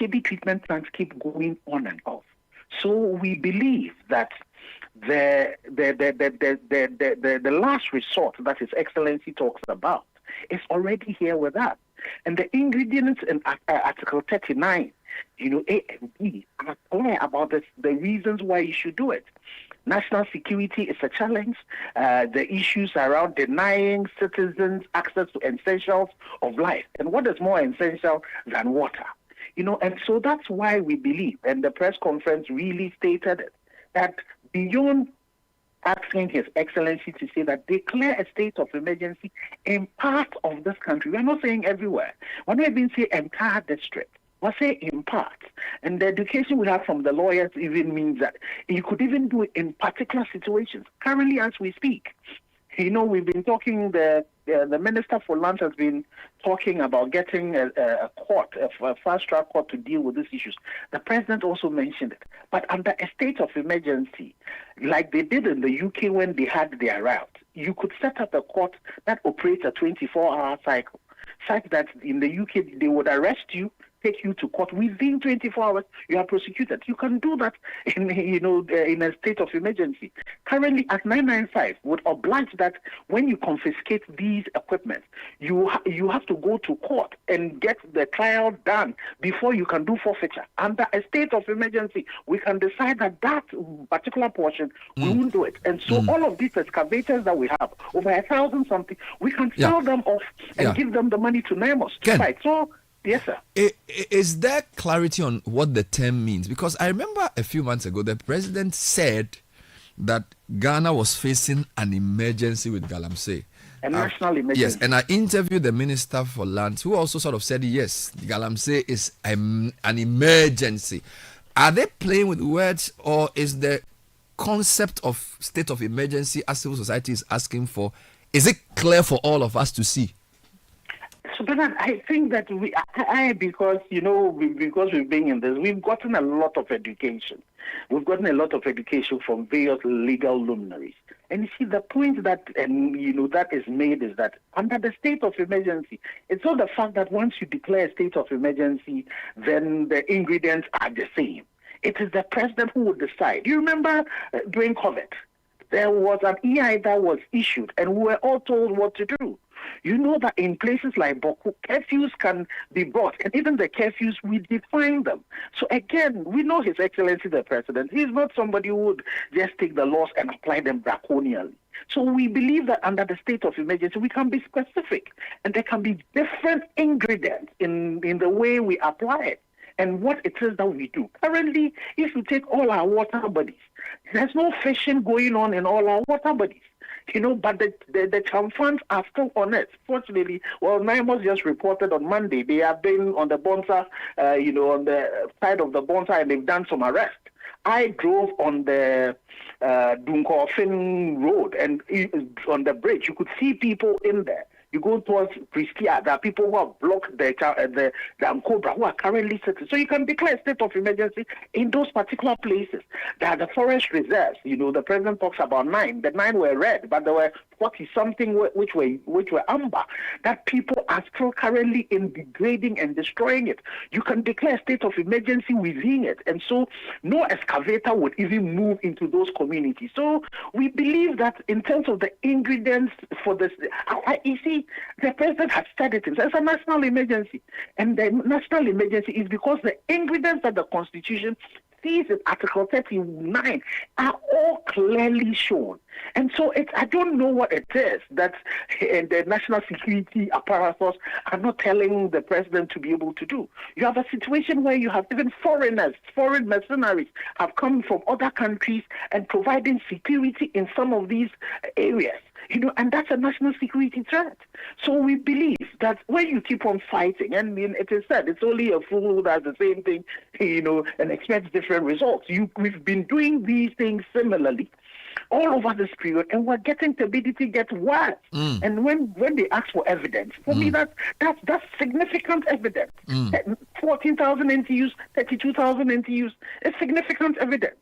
TB treatment plants keep going on and off. So we believe that the last resort that His Excellency talks about is already here with us. And the ingredients in Article 39, A and B, are clear about the reasons why you should do it. National security is a challenge. The issues around denying citizens access to essentials of life. And what is more essential than water? And so that's why we believe, and the press conference really stated it, that beyond asking His Excellency to say that declare a state of emergency in parts of this country. We're not saying everywhere. We're not even saying entire district. We're saying in parts. And the education we have from the lawyers even means that you could even do it in particular situations. Currently, as we speak, we've been talking, the Minister for Land has been talking about getting a court, a fast-track court to deal with these issues. The President also mentioned it. But under a state of emergency, like they did in the UK when they had their route, you could set up a court that operates a 24-hour cycle, such that in the UK they would arrest you, take you to court within 24 hours. You are prosecuted. You can do that in a state of emergency. Currently, Act 995 would oblige that when you confiscate these equipment, you have to go to court and get the trial done before you can do forfeiture. Under a state of emergency, we can decide that particular portion we won't do it. And so all of these excavators that we have, over 1,000 something, we can sell them off and give them the money to NIMOS to fight. So. Yes, sir. Is there clarity on what the term means? Because I remember a few months ago, the president said that Ghana was facing an emergency with Galamsey. A national emergency. Yes, and I interviewed the Minister for Lands, who also sort of said, yes, Galamsey is an emergency. Are they playing with words, or is the concept of state of emergency, as civil society is asking for, is it clear for all of us to see? So, Bernard, I think that because we've been in this, we've gotten a lot of education. We've gotten a lot of education from various legal luminaries. And you see, the point that is made is that under the state of emergency, it's not the fact that once you declare a state of emergency, then the ingredients are the same. It is the president who would decide. You remember during COVID, there was an EI that was issued, and we were all told what to do. You know that in places like Boku, curfews can be brought, and even the curfews, we define them. So again, we know His Excellency the President. He's not somebody who would just take the laws and apply them draconially. So we believe that under the state of emergency, we can be specific, and there can be different ingredients in the way we apply it and what it is that we do. Currently, if you take all our water bodies, there's no fishing going on in all our water bodies. But the charm funds are still on it. Fortunately, NIMOS just reported on Monday they have been on the Bonsa, on the side of the Bonsa, and they've done some arrests. I drove on the Dunkorfin Road, and on the bridge, you could see people in there. You go towards Pristia, there are people who have blocked the Cobra who are currently sitting. So you can declare a state of emergency in those particular places. There are the forest reserves. The president talks about 9. The 9 were red, but there were 40-something which were amber. That people are still currently in degrading and destroying it. You can declare a state of emergency within it. And so no excavator would even move into those communities. So we believe that in terms of the ingredients for this, you see, the president has said it himself. It's a national emergency. And the national emergency is because the ingredients that the Constitution sees in Article 39 are all clearly shown. And so I don't know what it is that the national security apparatus are not telling the president to be able to do. You have a situation where you have even foreign mercenaries have come from other countries and providing security in some of these areas. And that's a national security threat. So we believe that when you keep on fighting, and it is said, it's only a fool who does the same thing, and expects different results. We've been doing these things similarly all over this period, and we're getting turbidity get worse. And when they ask for evidence, for me, that's significant evidence. 14,000 NTUs, 32,000 NTUs is significant evidence.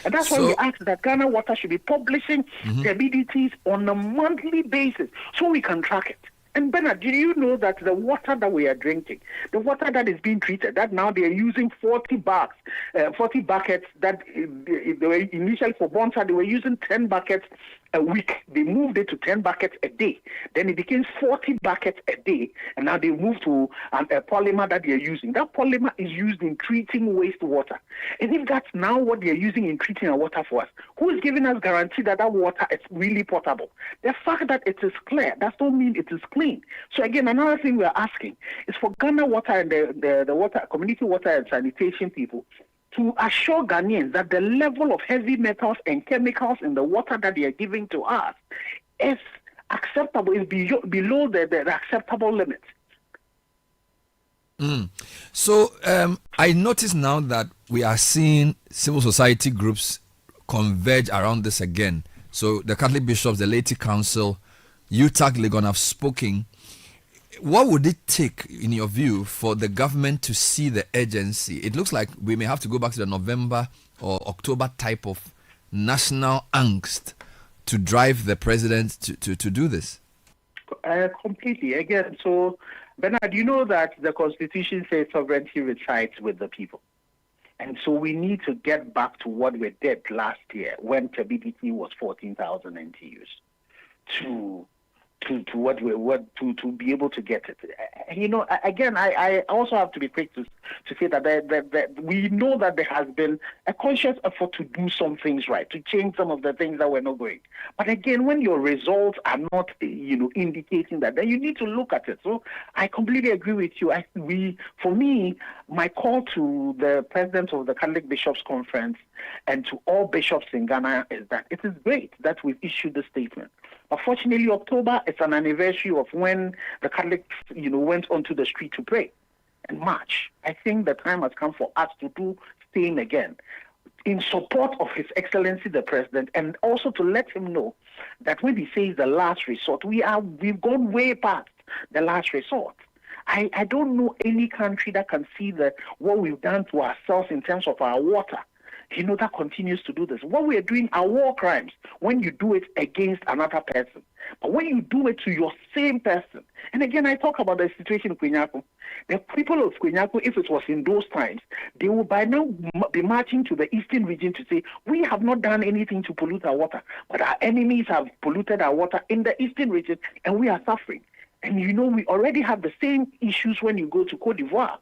And that's why we ask that Ghana Water should be publishing turbidities on a monthly basis so we can track it. And Bernard, do you know that the water that we are drinking, the water that is being treated, that now they are using 40 buckets, that they were initially for Bonsa, they were using 10 buckets a week. They moved it to 10 buckets a day. Then it became 40 buckets a day. And now they moved to a polymer that they are using. That polymer is used in treating wastewater. And if that's now what they are using in treating our water for us, who is giving us guarantee that that water is really potable? The fact that it is clear does not mean it is clean. So again, another thing we are asking is for Ghana Water and the water, community water and sanitation people to assure Ghanaians that the level of heavy metals and chemicals in the water that they are giving to us is acceptable, is below the acceptable limit. So I notice now that we are seeing civil society groups converge around this again. So the Catholic bishops, the laity council, UTAG Legon have spoken. What would it take, in your view, for the government to see the urgency? It looks like we may have to go back to the November or October type of national angst to drive the president to do this. Completely. Again, so, Bernard, you know that the Constitution says sovereignty resides with the people. And so we need to get back to what we did last year when TBDT was 14,000 NTUs to be able to get it. You know, again, I also have to be quick to say that we know that there has been a conscious effort to do some things right, to change some of the things that were not going. But again, when your results are not, indicating that, then you need to look at it. So I completely agree with you. For me, my call to the president of the Catholic Bishops' Conference and to all bishops in Ghana is that it is great that we've issued the statement. Unfortunately, October is an anniversary of when the Catholics, went onto the street to pray. And March, I think the time has come for us to do same again in support of His Excellency the President, and also to let him know that when he says the last resort, we've gone way past the last resort. I don't know any country that can see what we've done to ourselves in terms of our water. That continues to do this. What we are doing are war crimes when you do it against another person. But when you do it to your same person, and again, I talk about the situation in Kwenyako. The people of Kwenyako, if it was in those times, they would by now be marching to the eastern region to say, we have not done anything to pollute our water, but our enemies have polluted our water in the eastern region, and we are suffering. And we already have the same issues when you go to Cote d'Ivoire.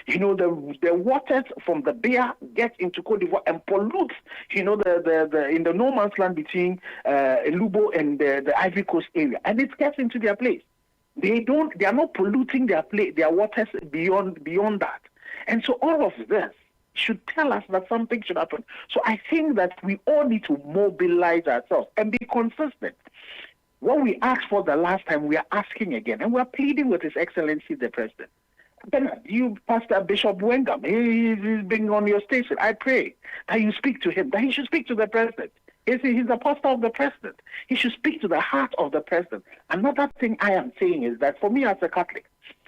The waters from the Bear get into Cote d'Ivoire and pollute, in the no man's land between Lubo and the Ivory Coast area. And it gets into their place. They are not polluting their waters beyond that. And so all of this should tell us that something should happen. So I think that we all need to mobilize ourselves and be consistent. What we asked for the last time, we are asking again, and we are pleading with His Excellency the President. Bernard, you, Pastor Bishop Wengam, he's been on your station. I pray that you speak to him, that he should speak to the President. He's the pastor of the President. He should speak to the heart of the President. Another thing I am saying is that for me as a Catholic,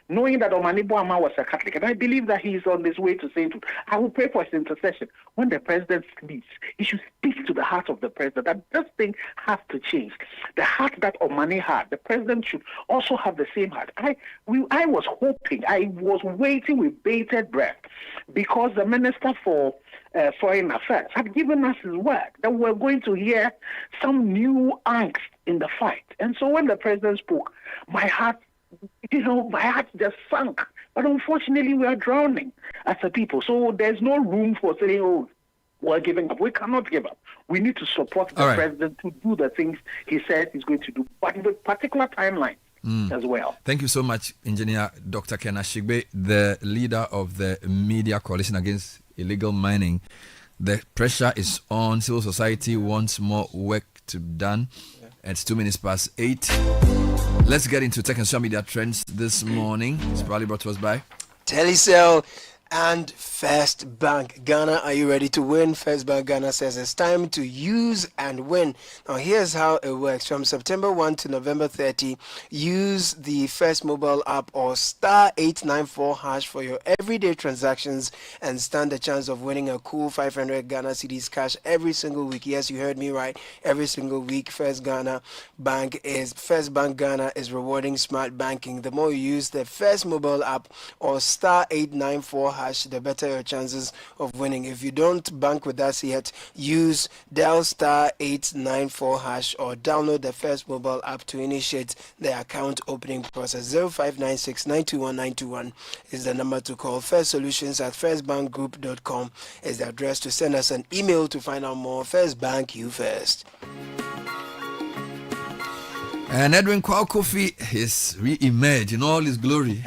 knowing that Omanibo Ama was a Catholic, and I believe that he is on his way to sainthood, I will pray for his intercession. When the president speaks, he should speak to the heart of the president, that this thing has to change. The heart that Omani had, the president should also have the same heart. I was hoping, I was waiting with bated breath, because the Minister for Foreign Affairs had given us his word that we're going to hear some new angst in the fight. And so when the president spoke, my heart just sunk. But unfortunately, we are drowning as a people. So there's no room for saying, we're giving up. We cannot give up. We need to support the president to do the things he said he's going to do, but with particular timelines as well. Thank you so much, Engineer Dr. Ken Ashigbe, the leader of the Media Coalition Against Illegal Mining. The pressure is on. Civil society wants more work to be done. It's 8:02. Let's get into tech and social media trends this morning. It's probably brought to us by Telecel. and First Bank Ghana. Are you ready to win? First Bank Ghana says it's time to use and win. Now, here's how it works. From September 1 to November 30, use the First mobile app or star 894 hash for your everyday transactions and stand a chance of winning a cool 500 Ghana cedis cash every single week. Yes, you heard me right. Every single week, First Bank Ghana is rewarding smart banking. The more you use the First mobile app or star 894 hash, the better your chances of winning. If you don't bank with us yet, dial star 894 hash or download the First mobile app to initiate the account opening process. 0596 921 921 is the number to call. First Solutions at firstbankgroup.com is the address to send us an email to find out more. First Bank, you first. And Edwin Kwao Kofi is re-emerged in all his glory.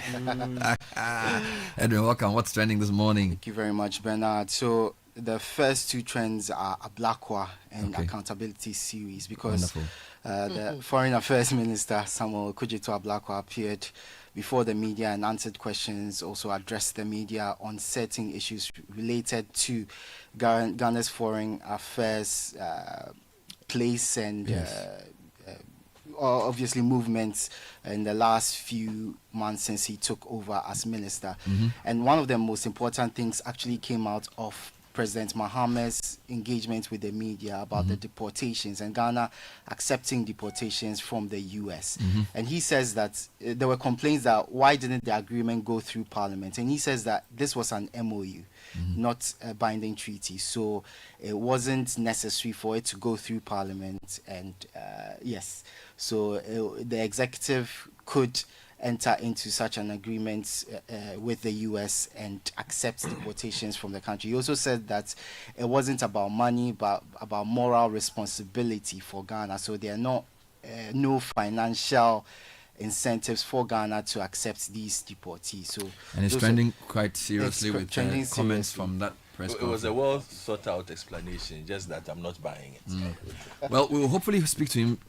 Edwin, welcome. What's trending this morning? Thank you very much, Bernard. So the first two trends are Ablakwa and Accountability Series, because the Foreign Affairs Minister, Samuel Okudzeto Ablakwa, appeared before the media and answered questions, also addressed the media on certain issues related to Ghana's foreign affairs place and obviously movements in the last few months since he took over as minister. And one of the most important things actually came out of President Mohammed's engagement with the media about the deportations and Ghana accepting deportations from the US. And he says that there were complaints that why didn't the agreement go through Parliament? And he says that this was an MOU, not a binding treaty. So it wasn't necessary for it to go through Parliament. And so the executive could enter into such an agreement with the US and accept deportations from the country. He also said that it wasn't about money, but about moral responsibility for Ghana. So there are no financial incentives for Ghana to accept these deportees. So, and it's trending quite seriously with comments seriously from that press conference. It was a well thought out explanation, just that I'm not buying it. Well, we will hopefully speak to him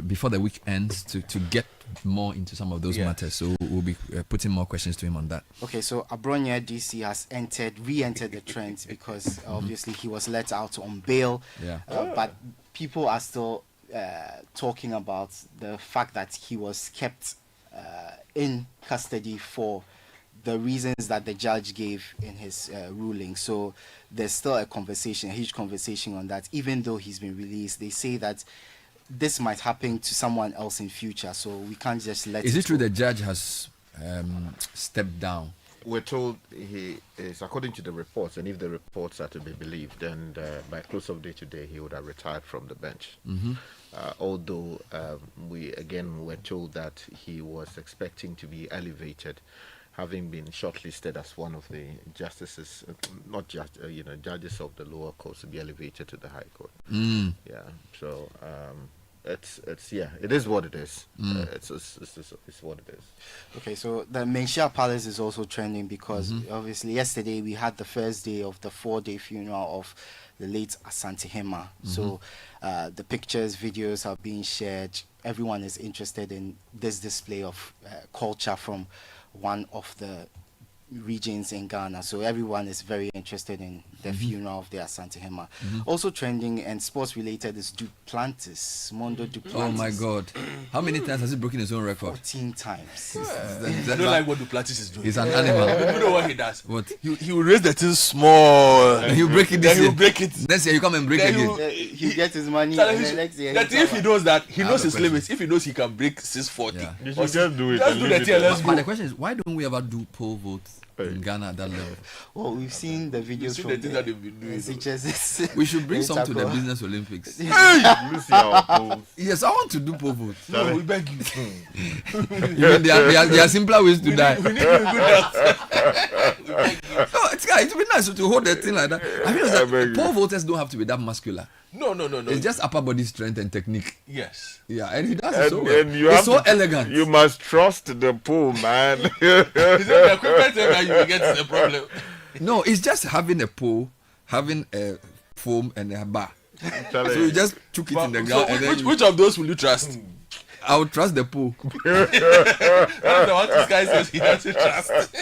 before the week ends to get more into some of those matters. So we'll be putting more questions to him on that. Okay, so Abronia DC has re-entered the trend because obviously he was let out on bail. But people are still talking about the fact that he was kept in custody for the reasons that the judge gave in his ruling. So there's still a huge conversation on that. Even though he's been released, they say that this might happen to someone else in future, so we can't just let Is it true the judge has stepped down? We're told he is, according to the reports, and if the reports are to be believed, then by close of day today he would have retired from the bench. Although we again were told that he was expecting to be elevated, having been shortlisted as one of the justices, not just judges of the lower courts, to be elevated to the high court. So it is what it is. It's what it is. Okay, so the Menchia Palace is also trending because obviously yesterday we had the first day of the 4-day funeral of the late Asante Hema. So the pictures, videos are being shared. Everyone is interested in this display of culture from one of the regions in Ghana. So everyone is very interested in the funeral of the Asante Hema. Also trending and sports related is Duplantis, Mondo Duplantis. Oh my God. How many times has he broken his own record? 14 times. I don't like what Duplantis is doing. He's an animal. You know what he does? What? He will raise the thing small. And he'll break it this Then year. he'll break it. Next year you come and break Then again. He gets his money Tell and him then next year that if he knows that, he I knows have a his question. limits. If he knows he can break 640. Yeah. You should just do it. Just and do leave the it thing and there. let's But go. the question is, why don't we ever do poll votes in Ghana at that level? Well, we've seen the videos see from the things that they've been doing. SHS. We should bring some to the Business Olympics. You see our polls. Yes, I want to do poll votes. No, we beg you. Even there are simpler ways to die. We need you good health. We beg you. No, it would be nice to hold the thing like that. I mean, I beg you. poll voters don't have to be that muscular. No. It's just upper body strength and technique. Yes. Yeah, and he does it so well. And you It's have so to- elegant. You must trust the pool, man. Is it the equipment that you will get the problem? No, it's just having a pole, having a foam and a bar. So you just chuck it in the So ground and then which of those will you trust? I would trust the pole. That's the one this guy says he doesn't trust.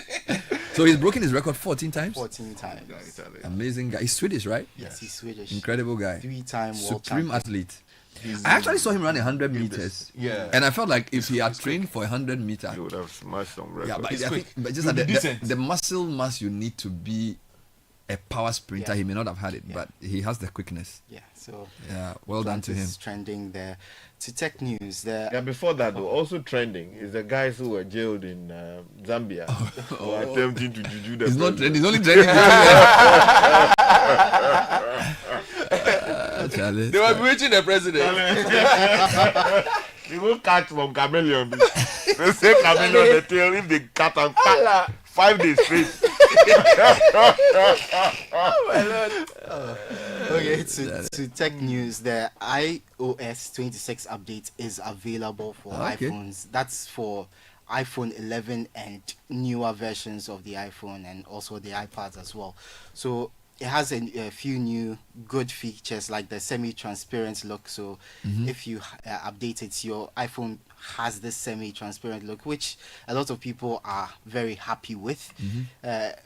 So he's broken his record 14 times? 14 times. Amazing guy. He's Swedish, right? Yes, he's Swedish. Incredible guy. 3-time world Supreme champion. athlete. I actually saw him run 100 meters. Yeah. And I felt like if he had trained for 100 meters. You would have smashed some records. Yeah, but He's I quick. think, but just He'll that be decent. the muscle mass you need to be a power sprinter, Yeah. he may not have had it, Yeah. but he has the quickness. Yeah, so Yeah, well done to him. is trending there. To tech news, there. Yeah, before that, though, also trending is the guys who were jailed in Zambia who were attempting to juju the He's not president. training, he's only training. Charlie. They were bewitching the president. They will catch from chameleon. They say chameleon the tail if they cut and cut 5 days straight. Okay, to tech news, the iOS 26 update is available for Okay. iPhones. That's for iPhone 11 and newer versions of the iPhone and also the iPads as well. So it has a few new good features like the semi-transparent look. So if you update it, your iPhone has this semi-transparent look, which a lot of people are very happy with.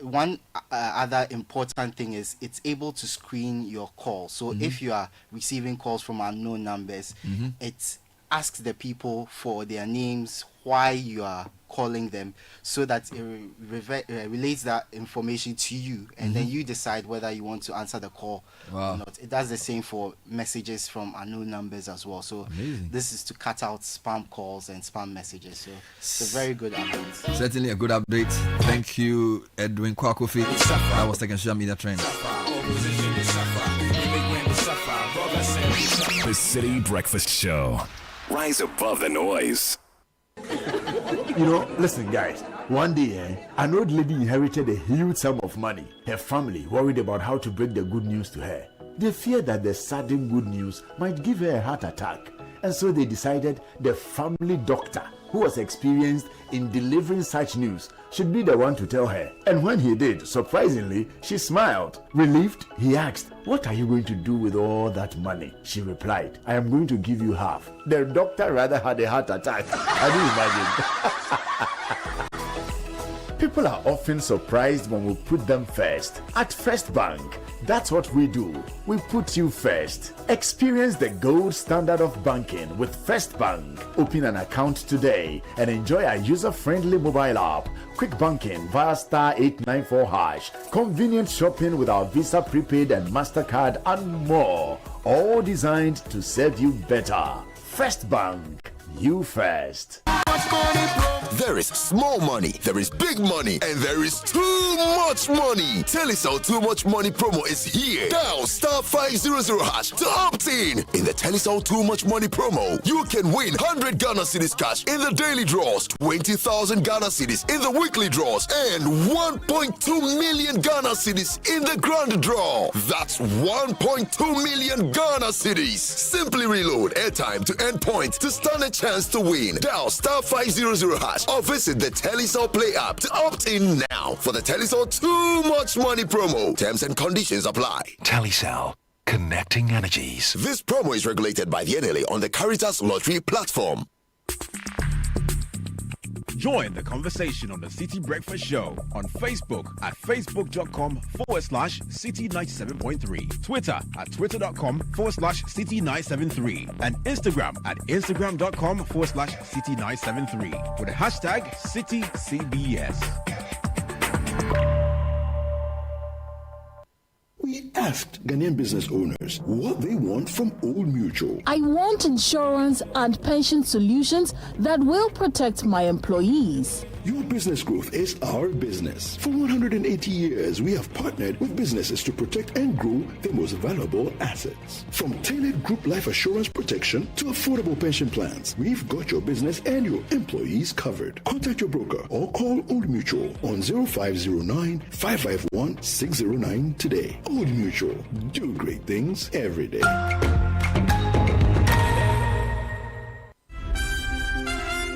One other important thing is it's able to screen your calls. So if you are receiving calls from unknown numbers, it asks the people for their names, why you are calling them, so that it relates that information to you, and then you decide whether you want to answer the call Wow. or not. It does the same for messages from unknown numbers as well. So Amazing. this is to cut out spam calls and spam messages. So it's a very good update. Certainly a good update. Thank you, Edwin Kwakofi. That was Tech and Social Media Trend. The City Breakfast Show. Rise above the noise. You know, listen, guys. One day, an old lady inherited a huge sum of money. Her family worried about how to break the good news to her. They feared that the sudden good news might give her a heart attack. And so they decided the family doctor, who was experienced in delivering such news, should be the one to tell her. And when he did, surprisingly, she smiled. Relieved, he asked, "What are you going to do with all that money?" She replied, "I am going to give you half." The doctor rather had a heart attack. Can you imagine? People are often surprised when we put them first. At First Bank, that's what we do. We put you first. Experience the gold standard of banking with First Bank. Open an account today and enjoy our user-friendly mobile app, quick banking via *894#, convenient shopping with our Visa Prepaid and MasterCard, and more. All designed to serve you better. First Bank, you first. There is small money, there is big money, and there is too much money. Telecel Too Much Money promo is here. Dial *500# to opt in. In the Telecel Too Much Money promo, you can win 100 Ghana cedis cash in the daily draws, 20,000 Ghana cedis in the weekly draws, and 1.2 million Ghana cedis in the grand draw. That's 1.2 million Ghana cedis. Simply reload airtime to end points to stand a chance to win. Dial *500# or visit the Telecel Play app to opt in now for the Telecel Too Much Money promo. Terms and conditions apply. Telecel. Connecting energies. This promo is regulated by the NLA on the Caritas Lottery platform. Join the conversation on the City Breakfast Show on Facebook at facebook.com/City97.3, Twitter at twitter.com/City973, and Instagram at instagram.com/City973 with the hashtag CityCBS. We asked Ghanaian business owners what they want from Old Mutual. I want insurance and pension solutions that will protect my employees. Your business growth is our business. For 180 years, we have partnered with businesses to protect and grow their most valuable assets. From tailored group life assurance protection to affordable pension plans, we've got your business and your employees covered. Contact your broker or call Old Mutual on 0509-551-609 today. Old Mutual, do great things every day.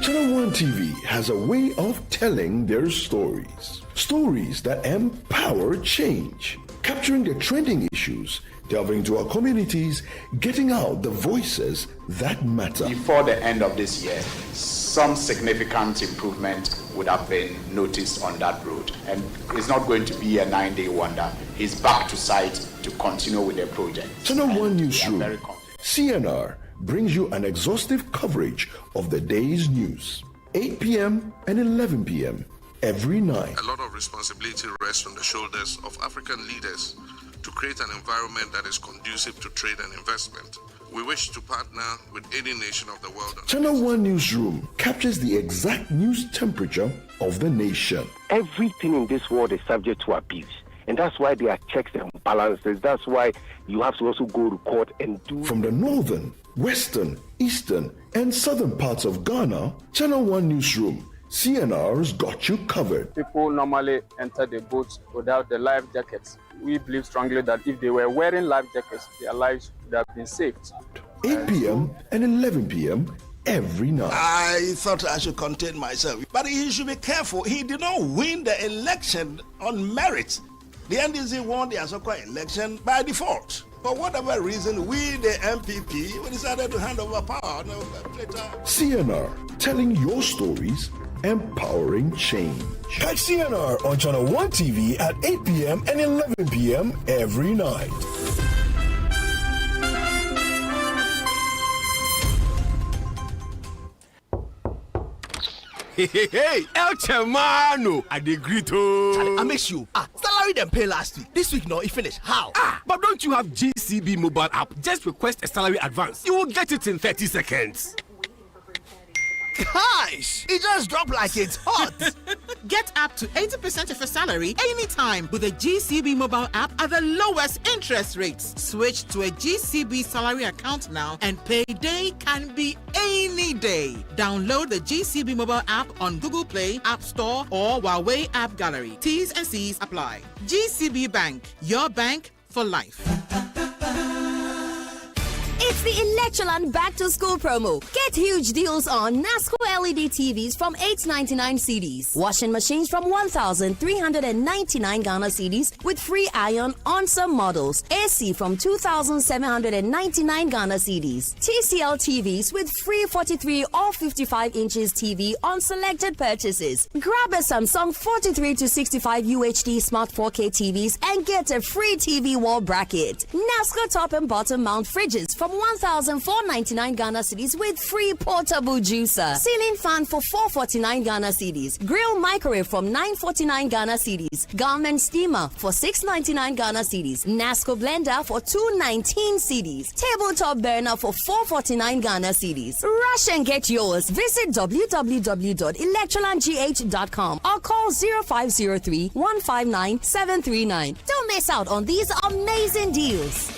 Channel 1 One TV has a way of telling their stories. Stories that empower change, capturing the trending issues, delving into our communities, getting out the voices that matter. Before the end of this year, some significant improvement would have been noticed on that road. And it's not going to be a 9-day wonder. He's back to site to continue with the project. Channel 1 Newsroom, CNR, brings you an exhaustive coverage of the day's news. 8 p.m. and 11 p.m. every night. A lot of responsibility rests on the shoulders of African leaders to create an environment that is conducive to trade and investment. We wish to partner with any nation of the world. Channel 1 Newsroom captures the exact news temperature of the nation. Everything in this world is subject to abuse. And that's why there are checks and balances. That's why you have to also go to court and do... From the northern, western, eastern, and southern parts of Ghana, Channel 1 Newsroom, CNR's got you covered. People normally enter the boats without the life jackets. We believe strongly that if they were wearing life jackets, their lives would have been saved. 8 p.m. and 11 p.m. every night. I thought I should contain myself. But he should be careful. He did not win the election on merit. The NDC won the Asokwa election by default. For whatever reason, we, the MPP, we decided to hand over power. CNR, telling your stories, empowering change. Catch CNR on Channel 1 TV at 8 p.m. and 11 p.m. every night. Hey, El Chamano, I agree to. I miss you. Salary them pay last week. This week, no, it finished. How? But don't you have GCB mobile app? Just request a salary advance. You will get it in 30 seconds. Gosh, it just dropped like it's hot. Get up to 80% of your salary anytime with a GCB mobile app at the lowest interest rates. Switch to a GCB salary account now and payday can be any day. Download the GCB mobile app on Google Play, App Store, or Huawei App Gallery. T's and C's apply. GCB Bank, your bank for life. It's the Electroland Back to School promo. Get huge deals on NASCO LED TVs from $899 CDs. Washing machines from 1,399 Ghana CDs with free iron on some models. AC from 2,799 Ghana CDs. TCL TVs with free 43 or 55 inches TV on selected purchases. Grab a Samsung 43 to 65 UHD Smart 4K TVs and get a free TV wall bracket. NASCO top and bottom mount fridges from 1,499 Ghana cedis with free portable juicer. Ceiling fan for 449 Ghana cedis. Grill microwave from 949 Ghana cedis. Garment steamer for 699 Ghana cedis. NASCO blender for 219 cedis. Tabletop burner for 449 Ghana cedis. Rush and get yours. Visit www.electrolandgh.com or call 0503 159 739. Don't miss out on these amazing deals.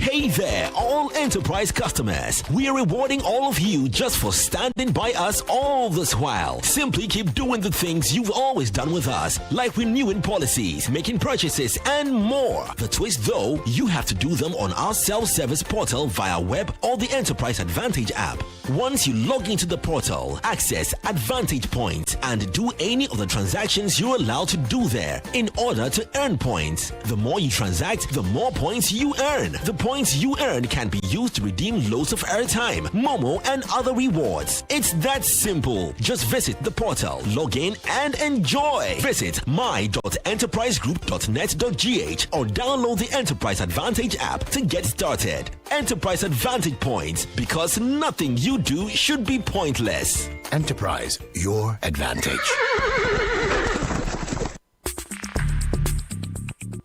Hey there, all enterprise customers. We are rewarding all of you just for standing by us all this while. Simply keep doing the things you've always done with us, like renewing policies, making purchases, and more. The twist though, you have to do them on our self-service portal via web or the Enterprise Advantage app. Once you log into the portal, access Advantage Points and do any of the transactions you're allowed to do there in order to earn points. The more you transact, the more points you earn. The points you earn can be used to redeem loads of airtime, Momo, and other rewards. It's that simple. Just visit the portal, log in, and enjoy. Visit my.enterprisegroup.net.gh or download the Enterprise Advantage app to get started. Enterprise Advantage Points, because nothing you do should be pointless. Enterprise, your advantage.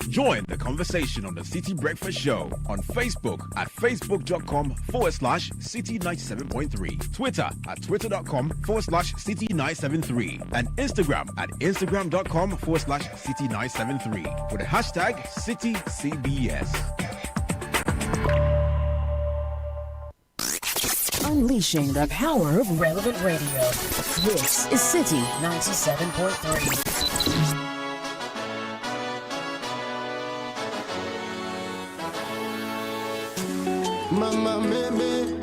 Join the conversation on the City Breakfast Show on Facebook at facebook.com/City97.3, Twitter at twitter.com/City973, and Instagram at instagram.com/City973 with the hashtag CityCBS. Unleashing the power of relevant radio. This is City 97.3. Mama, meme,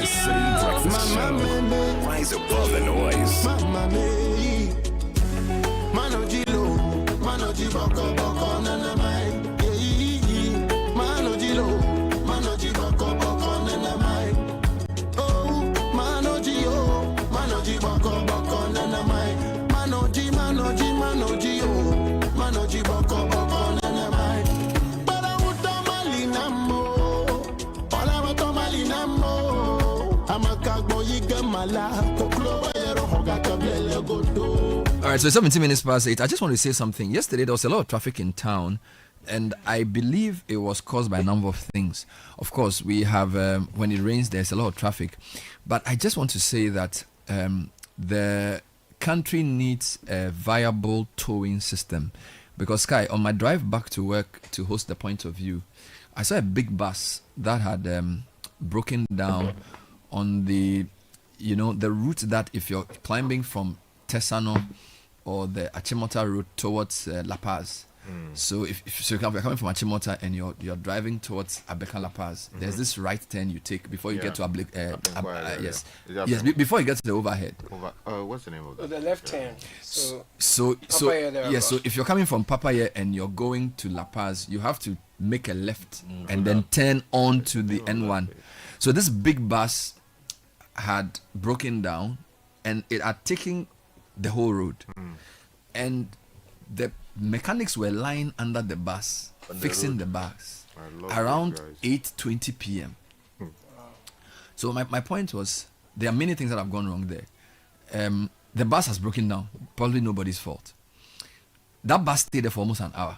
The City Breakfast Show. Rise above the noise. All right, so 17 minutes past 8. I just want to say something. Yesterday, there was a lot of traffic in town, and I believe it was caused by a number of things. Of course, we have, when it rains, there's a lot of traffic. But I just want to say that the country needs a viable towing system. Because, Sky, on my drive back to work to host the Point of View, I saw a big bus that had broken down on the, the route that if you're climbing from Tesano or the Achimota route towards La Paz. So if you're coming from Achimota and you're driving towards Abekan La Paz, there's this right turn you take before you get to before you get to the overhead. What's the name of that? The left turn. So if you're coming from Papaya and you're going to La Paz, you have to make a left and then turn on to the N1. So this big bus had broken down and it had taken the whole road, and the mechanics were lying under the bus fixing the bus around 8:20 p.m. So my point was, there are many things that have gone wrong there. The bus has broken down, probably nobody's fault. That bus stayed there for almost an hour.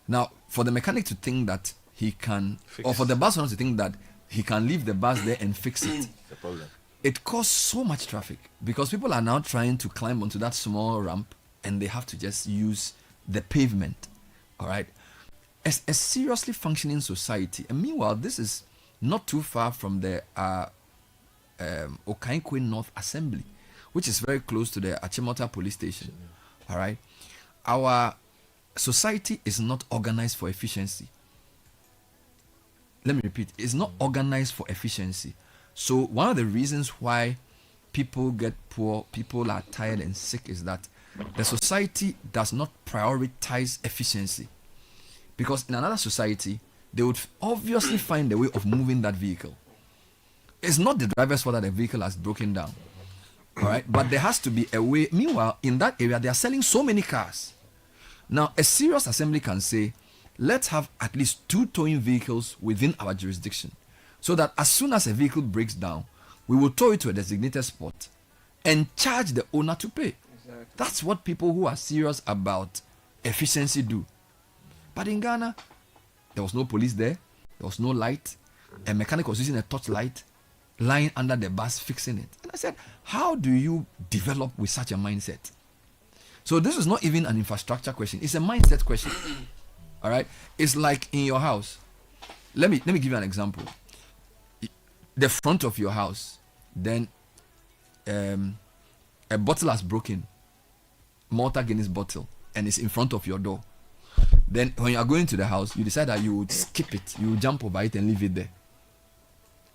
Now, for the mechanic to think that he can, or for the bus owner to think that he can leave the bus there and fix it, the problem. It caused so much traffic because people are now trying to climb onto that small ramp and they have to just use the pavement. All right. As a seriously functioning society, and meanwhile, this is not too far from the Okankwe North Assembly, which is very close to the Achimota police station. All right. Our society is not organized for efficiency. Let me repeat, it's not organized for efficiency. So one of the reasons why people get poor, people are tired and sick, is that the society does not prioritize efficiency. Because in another society, they would obviously find a way of moving that vehicle. It's not the driver's fault that the vehicle has broken down. All right, but there has to be a way. Meanwhile, in that area, they are selling so many cars. Now, a serious assembly can say, let's have at least 2 towing vehicles within our jurisdiction, so that as soon as a vehicle breaks down, we will tow it to a designated spot and charge the owner to pay. Exactly. That's what people who are serious about efficiency do. But in Ghana, there was no police there, there was no light, a mechanic was using a torchlight, lying under the bus fixing it. And I said, how do you develop with such a mindset? So this is not even an infrastructure question, it's a mindset question. All right, it's like in your house. Let me give you an example. The front of your house, then a bottle has broken, Malta Guinness bottle, and it's in front of your door. Then when you are going to the house, you decide that you would skip it, you would jump over it and leave it there.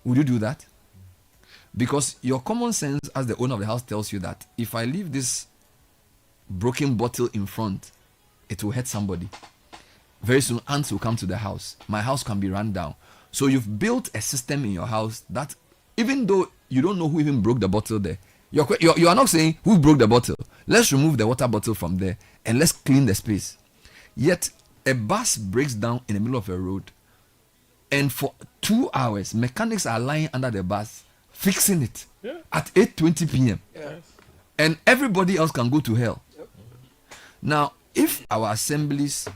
Would you do that? Because your common sense as the owner of the house tells you that if I leave this broken bottle in front, it will hurt somebody. Very soon ants will come to the house. My house can be run down. So you've built a system in your house that even though you don't know who even broke the bottle there, you are not saying who broke the bottle. Let's remove the water bottle from there and let's clean the space. Yet a bus breaks down in the middle of a road, and for 2 hours mechanics are lying under the bus fixing it at 8:20 p.m. And everybody else can go to hell. Now, if our assemblies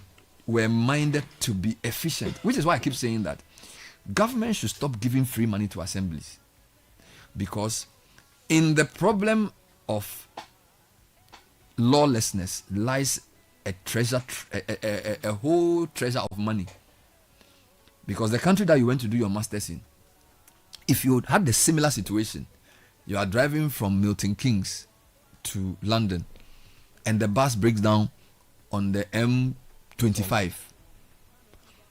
were minded to be efficient, which is why I keep saying that government should stop giving free money to assemblies, because in the problem of lawlessness lies a treasure, a whole treasure of money. Because the country that you went to do your masters in, if you had the similar situation, you are driving from Milton Keynes to London and the bus breaks down on the M25.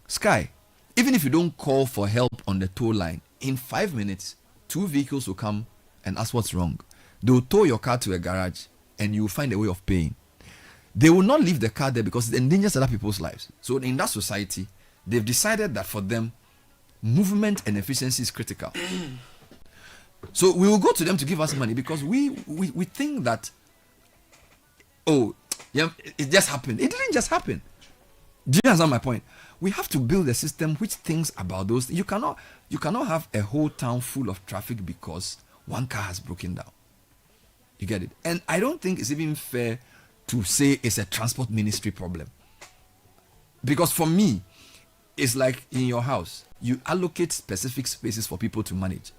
Sky, even if you don't call for help on the toll line, in 5 minutes, 2 vehicles will come and ask what's wrong. They will tow your car to a garage and you will find a way of paying. They will not leave the car there because it endangers other people's lives. So in that society, they've decided that for them, movement and efficiency is critical. So we will go to them to give us money because we think that, oh, yeah, it just happened. It didn't just happen. Do you understand my point? We have to build a system which thinks about those. You cannot have a whole town full of traffic because one car has broken down. You get it? And I don't think it's even fair to say it's a transport ministry problem. Because for me, it's like in your house, you allocate specific spaces for people to manage.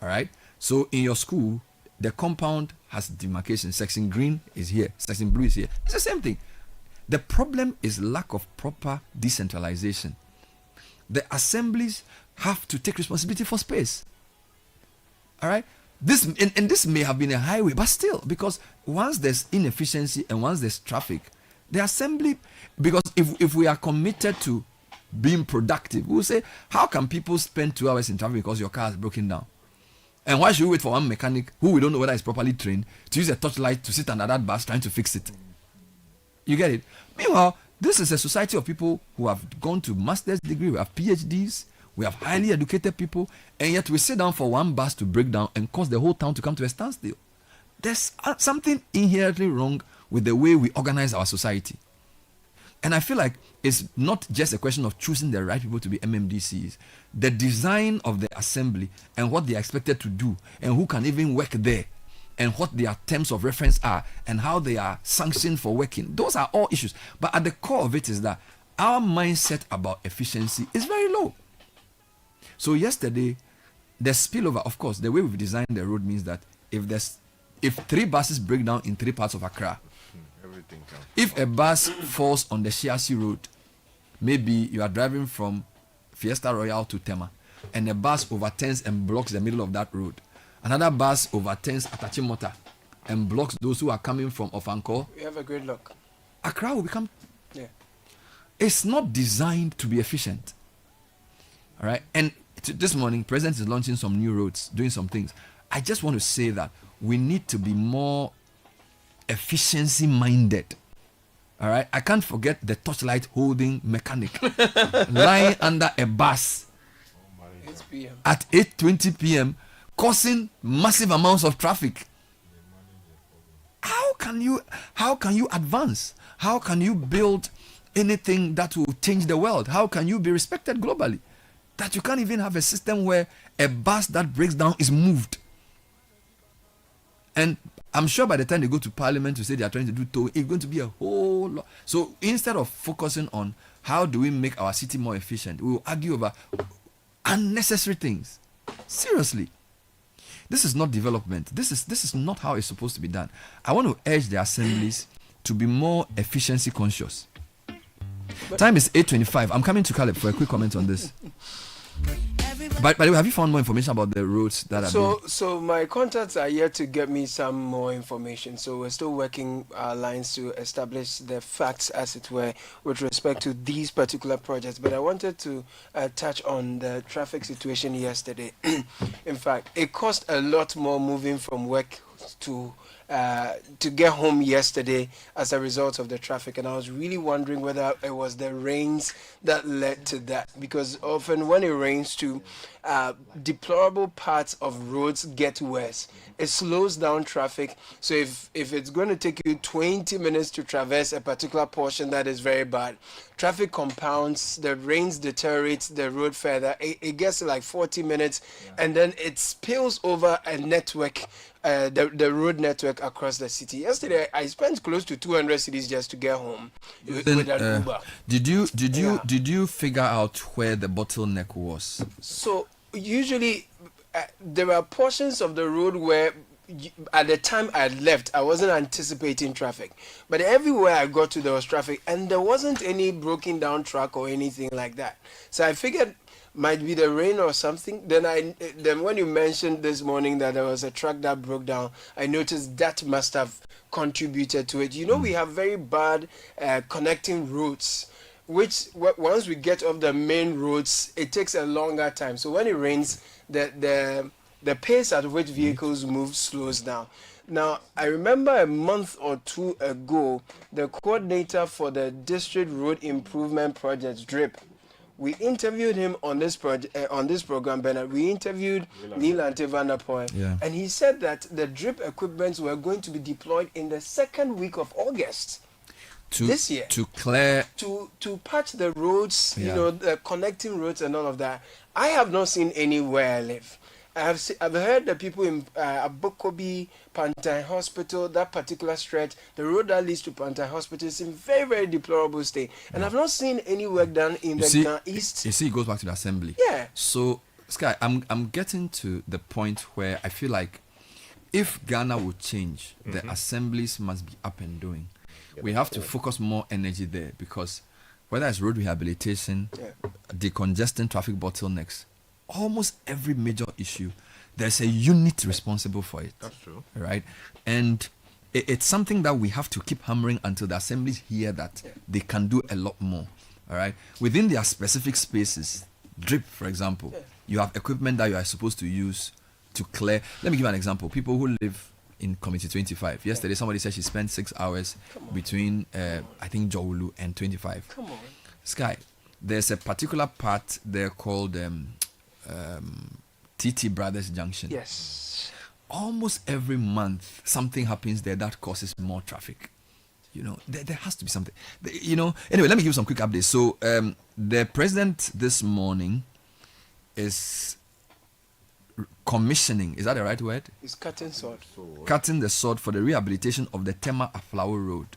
All right? So in your school, the compound has demarcation. Section green is here, section blue is here. It's the same thing. The problem is lack of proper decentralization. The assemblies have to take responsibility for space. All right? This may have been a highway, but still, because once there's inefficiency and once there's traffic, the assembly, because if we are committed to being productive, we'll say, how can people spend 2 hours in traffic because your car is broken down? And why should we wait for one mechanic who we don't know whether is properly trained to use a torchlight to sit under that bus trying to fix it? You get it? Meanwhile, this is a society of people who have gone to master's degree, we have PhDs, we have highly educated people, and yet we sit down for one bus to break down and cause the whole town to come to a standstill. There's something inherently wrong with the way we organize our society. And I feel like it's not just a question of choosing the right people to be MMDCs. The design of the assembly and what they are expected to do and who can even work there and what their terms of reference are and how they are sanctioned for working. Those are all issues. But at the core of it is that our mindset about efficiency is very low. So yesterday, the spillover, of course, the way we've designed the road means that if 3 buses break down in 3 parts of Accra, if a bus falls on the Shiasi road, maybe you are driving from Fiesta Royal to Tema, and a bus overturns and blocks the middle of that road. Another bus overturns at Achimota and blocks those who are coming from Ofanko. We have a great luck. Accra will become... Yeah. It's not designed to be efficient. All right? And this morning, President is launching some new roads, doing some things. I just want to say that we need to be more efficiency minded. All right? I can't forget the torchlight holding mechanic lying under a bus at 8:20 p.m. causing massive amounts of traffic. How can you advance? How can you build anything that will change the world? How can you be respected globally? That you can't even have a system where a bus that breaks down is moved. And I'm sure by the time they go to parliament to say they are trying to do towing, it's going to be a whole lot. So instead of focusing on how do we make our city more efficient, we will argue over unnecessary things. Seriously. This is not development. This is not how it's supposed to be done. I want to urge the assemblies to be more efficiency conscious. Time is 8:25. I'm coming to Caleb for a quick comment on this. By the way, have you found more information about the roads that are being... So my contacts are yet to get me some more information. So we're still working our lines to establish the facts, as it were, with respect to these particular projects. But I wanted to touch on the traffic situation yesterday. In fact, it cost a lot more moving from work to get home yesterday as a result of the traffic, and I was really wondering whether it was the rains that led to that, because often when it rains too, deplorable parts of roads get worse. It slows down traffic. So if it's going to take you 20 minutes to traverse a particular portion that is very bad, traffic compounds, the rains deteriorates the road further. It gets to like 40 minutes, and then it spills over a network, the road network across the city. Yesterday, I spent close to 200 cedis just to get home with an Uber. Did you figure out where the bottleneck was? So usually there are portions of the road where at the time I left, I wasn't anticipating traffic, but everywhere I got to, there was traffic, and there wasn't any broken down truck or anything like that. So I figured might be the rain or something. Then when you mentioned this morning that there was a truck that broke down, I noticed that must have contributed to it. You know, we have very bad connecting roads, which once we get off the main roads, it takes a longer time. So when it rains, the the pace at which vehicles move slows down. Now, I remember a month or two ago, the coordinator for the District Road Improvement Project, DRIP, we interviewed him on this program, Bernard. We interviewed Neil Antevanapoy, and he said that the drip equipments were going to be deployed in the second week of August this year to clear, to patch the roads, the connecting roads and all of that. I have not seen any where I live. I've heard that people in Abokobi, Pantai Hospital, that particular stretch, the road that leads to Pantai Hospital is in very, very deplorable state. And I've not seen any work done in the east. You see, it goes back to the assembly. Yeah. So, Sky, I'm getting to the point where I feel like if Ghana would change, the assemblies must be up and doing. We have to focus more energy there, because whether it's road rehabilitation, decongesting traffic bottlenecks, almost every major issue, there's a unit responsible for it. That's true. Right? And it's something that we have to keep hammering until the assemblies hear that they can do a lot more. All right? Within their specific spaces, drip, for example, you have equipment that you are supposed to use to clear. Let me give you an example. People who live in Committee 25. Yesterday, somebody said she spent 6 hours between, I think, Jowulu and 25. Come on. Sky, there's a particular part there called Citi Brothers Junction. Yes. Almost every month, something happens there that causes more traffic. There has to be something. Anyway, let me give you some quick updates. So, the president this morning is commissioning, is that the right word? It's cutting sword. Cutting the sword for the rehabilitation of the Tema Aflao Road.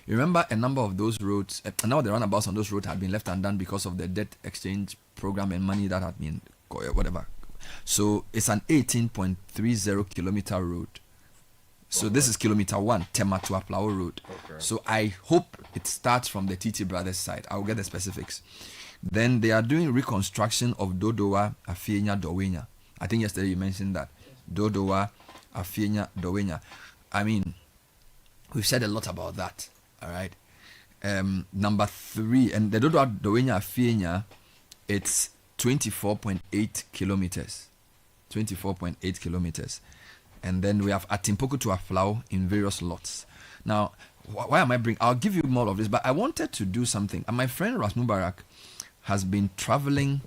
You remember a number of those roads, now the roundabouts on those roads had been left undone because of the debt exchange program and money that had been whatever. So it's an 18.30 kilometer road. So this is kilometer 1, Tema to Aflao Road. Okay. So I hope it starts from the TT Brothers side. I'll get the specifics. Then they are doing reconstruction of Dodowa, Afienya, Dowenya. I think yesterday you mentioned that. Dodowa, Afienya, Dowenya. I mean, we've said a lot about that. All right. Number 3, and the Dodowa, Dowenya, Afienya, it's 24.8 kilometers. 24.8 kilometers. And then we have Atimpoku to Aflao in various lots. Now, why am I bringing? I'll give you more of this, but I wanted to do something. And my friend Ras Mubarak has been traveling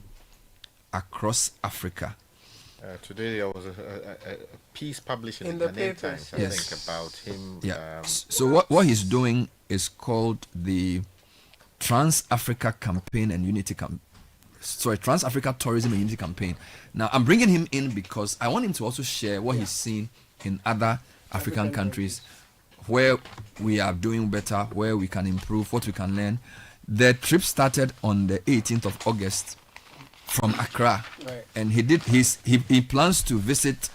across Africa. Today there was a piece published in the Ghanaian papers. Times, I think, about him. Yeah. So what he's doing is called the Trans-Africa Campaign and Unity Trans-Africa Tourism and Unity Campaign. Now, I'm bringing him in because I want him to also share what he's seen in other African countries where we are doing better, where we can improve, what we can learn. The trip started on the 18th of August from Accra, and he plans to visit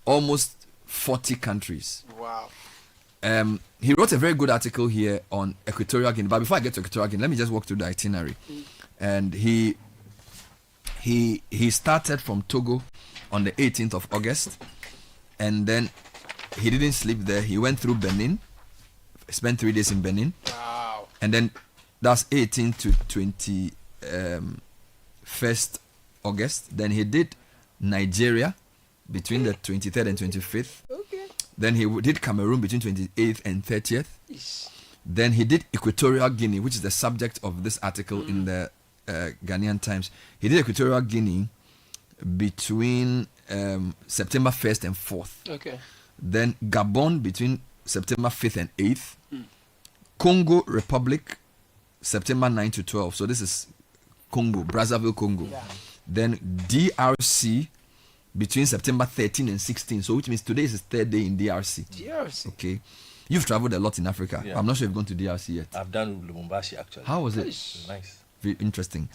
almost 40 countries. Wow. He wrote a very good article here on Equatorial Guinea, but before I get to Equatorial Guinea, let me just walk through the itinerary. And he started from Togo on the 18th of August, and then he didn't sleep there. He went through Benin, spent 3 days in Benin. Wow. And then that's 18 to 21st August. Then he did Nigeria between the 23rd and 25th. Okay. Then he did Cameroon between 28th and 30th. Then he did Equatorial Guinea, which is the subject of this article in the Ghanaian Times. He did Equatorial Guinea between September 1st and 4th. Okay. Then Gabon between September 5th and 8th. Congo Republic, September 9 to 12. So this is Congo, Brazzaville, Congo. Yeah. Then DRC between September 13 and 16. So which means today is his 3rd day in DRC. DRC. Okay. You've traveled a lot in Africa. Yeah. I'm not sure you've gone to DRC yet. I've done Lubumbashi actually. How was it? Nice. Very interesting.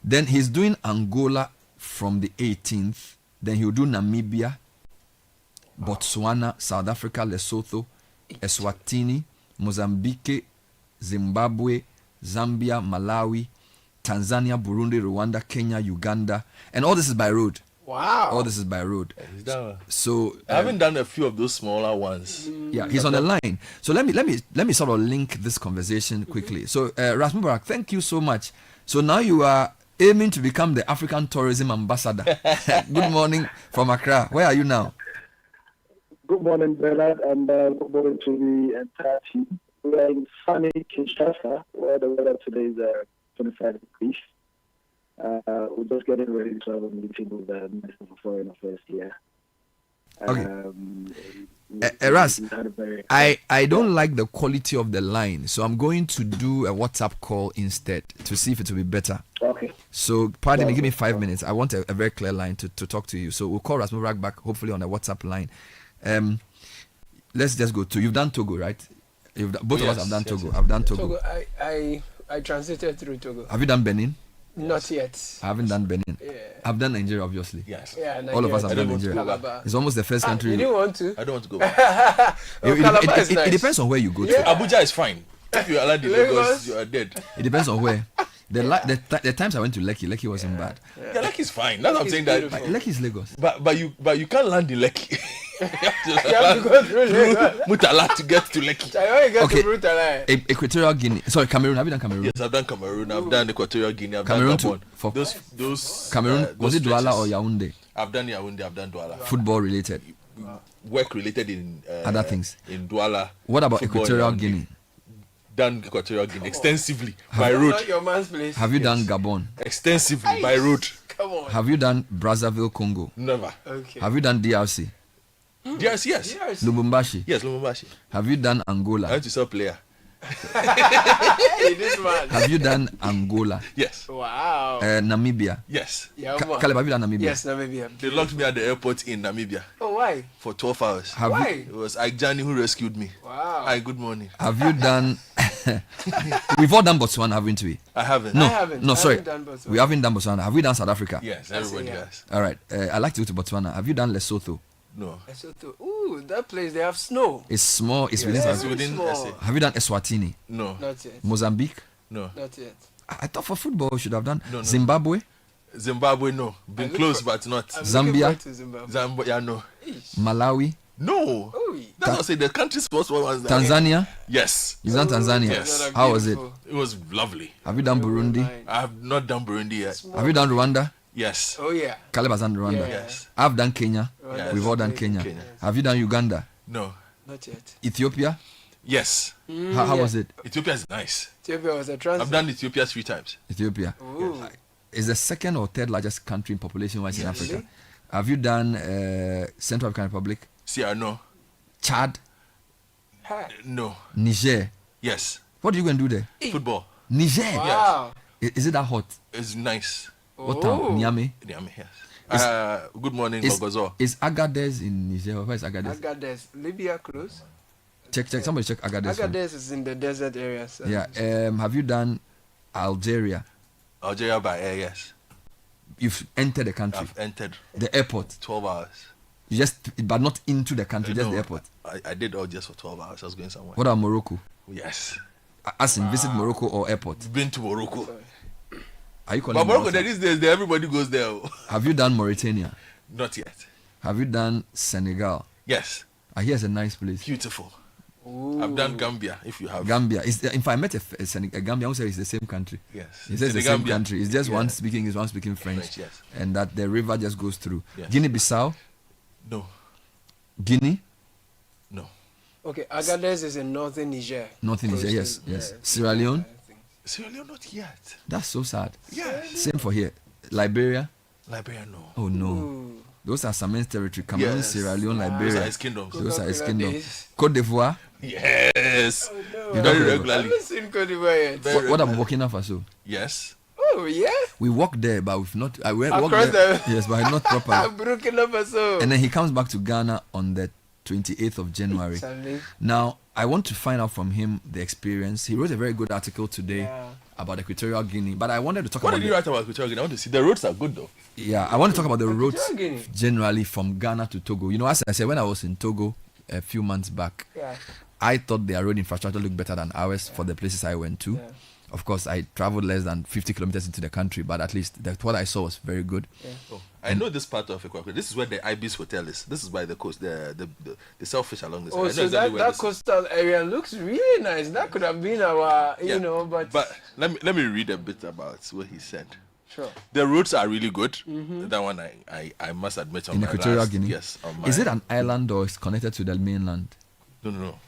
Then he's doing Angola from the 18th. Then he'll do Namibia, Botswana, South Africa, Lesotho, Eswatini, Mozambique, Zimbabwe, Zambia, Malawi, Tanzania, Burundi, Rwanda, Kenya, Uganda, and all this is by road. Wow. All this is by road. So I haven't done a few of those smaller ones. Yeah, he's on the line. So let me sort of link this conversation quickly. So Ras Mubarak, thank you so much. So now you are aiming to become the African tourism ambassador. Good morning from Accra. Where are you now? Good morning, Bernard, and good morning to the entire team. We are in sunny Kinshasa, where the weather today is 25 degrees. We're just getting ready to have a meeting with the Minister for Foreign Affairs here. Okay. Eras, I don't like the quality of the line, so I'm going to do a WhatsApp call instead to see if it will be better. Okay. So, pardon me, give me 5 minutes. I want a very clear line to talk to you. So, we'll call Mubarak back, hopefully on a WhatsApp line. Let's just go to, you've done Togo, right? Both of us have done Togo. Yes. I've done Togo. I transited through Togo. Have you done Benin? Not yet. I haven't done Benin. Yeah. I've done Nigeria, obviously. Yes. Yeah, Nigeria. All of us have done Nigeria. It's almost the first country. You didn't want to? I don't want to go. It depends on where you go to. Abuja is fine. If you are allowed in Lagos, you are dead. It depends on where. The times I went to Lekki wasn't bad. Yeah, Lekki is fine. That's what I'm saying. That Lekki is Lagos. But you can't land in Lekki. You have to go through Mutala to get to Lekki. Okay. Equatorial Guinea. Sorry, Cameroon. Have you done Cameroon? Yes, I've done Cameroon. I've done Equatorial Guinea. I've Cameroon done too. Those Cameroon. Was it Douala or Yaoundé? I've done Yaoundé. I've done Douala. Football related. Work related in other things. In Douala. What about Equatorial Guinea? Done Equatorial Guinea extensively by road. Not your man's place. Have you done Gabon? Extensively by road. Come on. Have you done Brazzaville, Congo? Never. Okay. Have you done DRC? DRC, yes. Lubumbashi? Yes, Lubumbashi. Have you done Angola? I went to sell player. Hey, this man. Have you done Angola? Yes. Wow. Namibia? Yes. Yeah, Caleb, have you done Namibia? Yes, Namibia. They locked me at the airport in Namibia. Oh, why? For 12 hours. Why? It was Agjani who rescued me. Wow. Hi, good morning. Have you done... We've all done Botswana, haven't we? I haven't. No, I haven't. No, sorry. Haven't done Botswana. We haven't done Botswana. Have we done South Africa? Yes, everybody has. All right. I like to go to Botswana. Have you done Lesotho? No. Lesotho. Ooh, that place, they have snow. It's small. It's within South Africa. Have you done Eswatini? No. Not yet. Mozambique? No. Not yet. I thought for football we should have done. No. Zimbabwe? Zimbabwe, no. Been close, but not. Zambia? Zambia, yeah, no. Malawi? No. That's what I say. The country's first one was Tanzania? Yes. You done Tanzania? Yes. How was it? It was lovely. Have you done Burundi? I have not done Burundi yet. Have you done Rwanda? Yes. Oh, yeah. Caleb has done Rwanda. Yes. I've done Kenya. Yes. We've all done Kenya. Have you done Uganda? No. Not yet. Ethiopia? Yes. How was it? Ethiopia is nice. Ethiopia was a transit. I've done Ethiopia 3 times. Ethiopia. Ooh. Is the second or third largest country in population-wise in Africa. Have you done Central African Republic? Sierra, no. Chad? No. Niger? Yes. What do you go and do there? Football. Niger? Wow. Yes. Is it that hot? It's nice. What town? Niamey? Niamey, yes. Good morning, Gogozo. Is Agadez in Niger? Where is Agadez? Agadez. Libya close. Check. Somebody check Agadez. Agadez is in the desert areas. Yeah. Have you done Algeria? Algeria by air, yes. You've entered the country. I've entered. The airport. 12 hours. You but not into the country, just no, the airport. I did all just for 12 hours. I was going somewhere. What about Morocco? Yes. As in visit Morocco or airport? Been to Morocco. Are you calling But Morocco, these days, everybody goes there. Have you done Mauritania? Not yet. Have you done Senegal? Yes. I hear it's a nice place. Beautiful. Ooh. I've done Gambia, if you have. Gambia. If I met a Gambia, I would say it's the same country. Yes. It's the same country. It's just one speaking English, one speaking French. Yes. And that the river just goes through. Yes. Guinea-Bissau? No. Guinea? No. Okay, Agadez is in northern Niger. Northern Niger, yes. Sierra Leone? Sierra Leone, not yet. That's so sad. Yes. Same for here. Liberia? Liberia, no. Oh, no. Ooh. Those are Samen's territory. Cameroon, Sierra Leone, Liberia. Those are his kingdoms. Those are his kingdoms. Côte d'Ivoire? Yes. Oh, no. Very regularly. I haven't seen Côte d'Ivoire yet. What about Burkina Faso? Yes. Oh, yeah? We walked there, but we've not. I went Across there. Yes, but not properly. Burkina Faso. And then he comes back to Ghana on the 28th of January. Sunday. Now, I want to find out from him the experience. He wrote a very good article today about Equatorial Guinea, but I wanted to talk about... What did you write about Equatorial Guinea? I want to see. The roads are good, though. Yeah, I want to talk about the roads Guinea. generally from Ghana to Togo. You know, as I said, when I was in Togo a few months back, I thought their road infrastructure looked better than ours for the places I went to. Yeah. Of course, I traveled less than 50 kilometers into the country, but at least what I saw was very good. Yeah. Oh, I know this part of Equatorial. This is where the Ibis Hotel is. This is by the coast. The selfish along this. Oh, so that coastal area looks really nice. That could have been our, you know, but... But let me read a bit about what he said. Sure. The roads are really good. Mhm. That one I must admit on In my Equatorial last, Guinea? yes. On my, Is it an island or is connected to the mainland? No.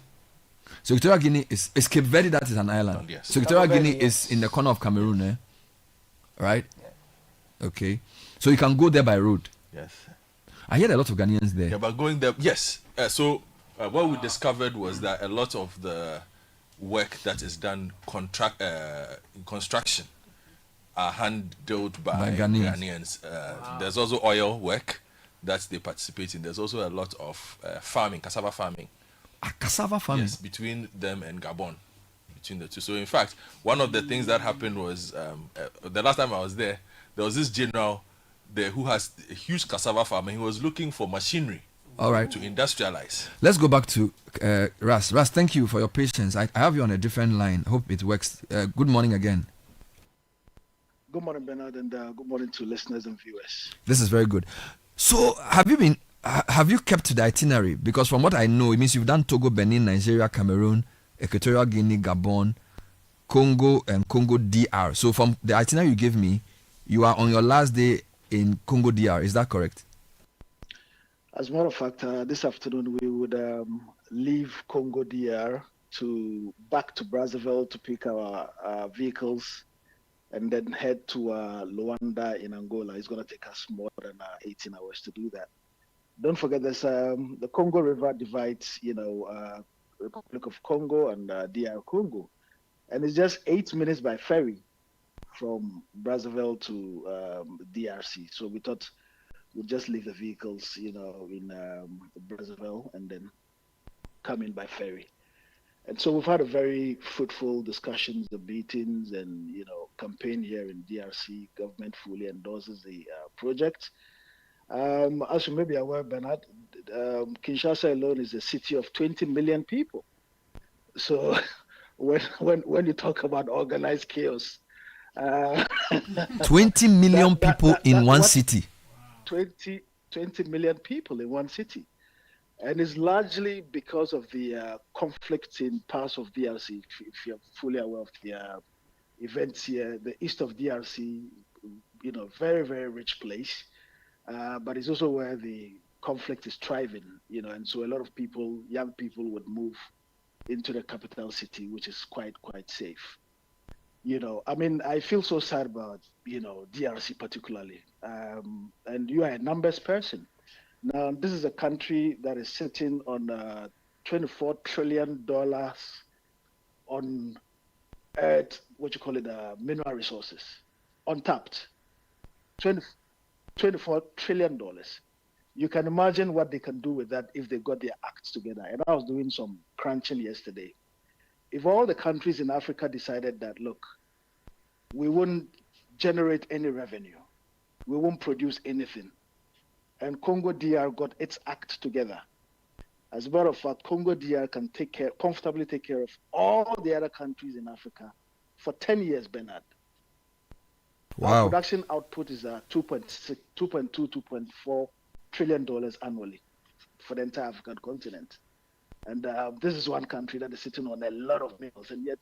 So Equatorial Guinea is Cape Verde, that is an island. Yes. So Equatorial Cape Verde, Guinea yes. is in the corner of Cameroon, right? Okay. So you can go there by road. Yes. I hear a lot of Ghanaians there. Yeah, but going there, yes. What we discovered was that a lot of the work that is done in construction are handled by Ghanaians. There's also oil work that they participate in. There's also a lot of farming, cassava farming. Cassava farming? Yes, between them and Gabon, between the two. So in fact, one of the things that happened was the last time I was there was this general there who has a huge cassava farm, and he was looking for machinery. All right. To industrialize. Let's go back to Ras. Ras, thank you for your patience. I have you on a different line. Hope it works. Good morning again. Good morning, Bernard, and good morning to listeners and viewers. This is very good. So, have you kept to the itinerary? Because from what I know, it means you've done Togo, Benin, Nigeria, Cameroon, Equatorial Guinea, Gabon, Congo, and Congo DR. So, from the itinerary you gave me, you are on your last day in Congo DR. Is that correct? As a matter of fact, this afternoon we would leave Congo DR back to Brazzaville to pick our vehicles and then head to Luanda in Angola. It's going to take us more than 18 hours to do that. Don't forget there's the Congo River divides, Republic of Congo and DR Congo. And it's just 8 minutes by ferry from Brazzaville to DRC. So we thought we'll just leave the vehicles, in Brazzaville and then come in by ferry. And so we've had a very fruitful discussions, the meetings, and campaign here in DRC. Government fully endorses the project. As you may be aware, Bernard, Kinshasa alone is a city of 20 million people. So when you talk about organized chaos, 20 million people in one city. 20 million people in one city. And it's largely because of the conflicts in parts of DRC. If you're fully aware of the events here, the east of DRC, very, very rich place. But it's also where the conflict is thriving, and so a lot of people, young people would move into the capital city, which is quite safe. I feel so sad about, DRC particularly. And you are a numbers person. Now, this is a country that is sitting on $24 trillion on earth, mineral resources, untapped. $24 trillion. You can imagine what they can do with that if they got their acts together. And I was doing some crunching yesterday. If all the countries in Africa decided that, look, we won't generate any revenue, we won't produce anything, and Congo DR got its act together. As a matter of fact, Congo DR can comfortably take care of all the other countries in Africa for 10 years, Bernard. Wow. Our production output is $2.4 trillion annually for the entire African continent. And this is one country that is sitting on a lot of minerals, and yet,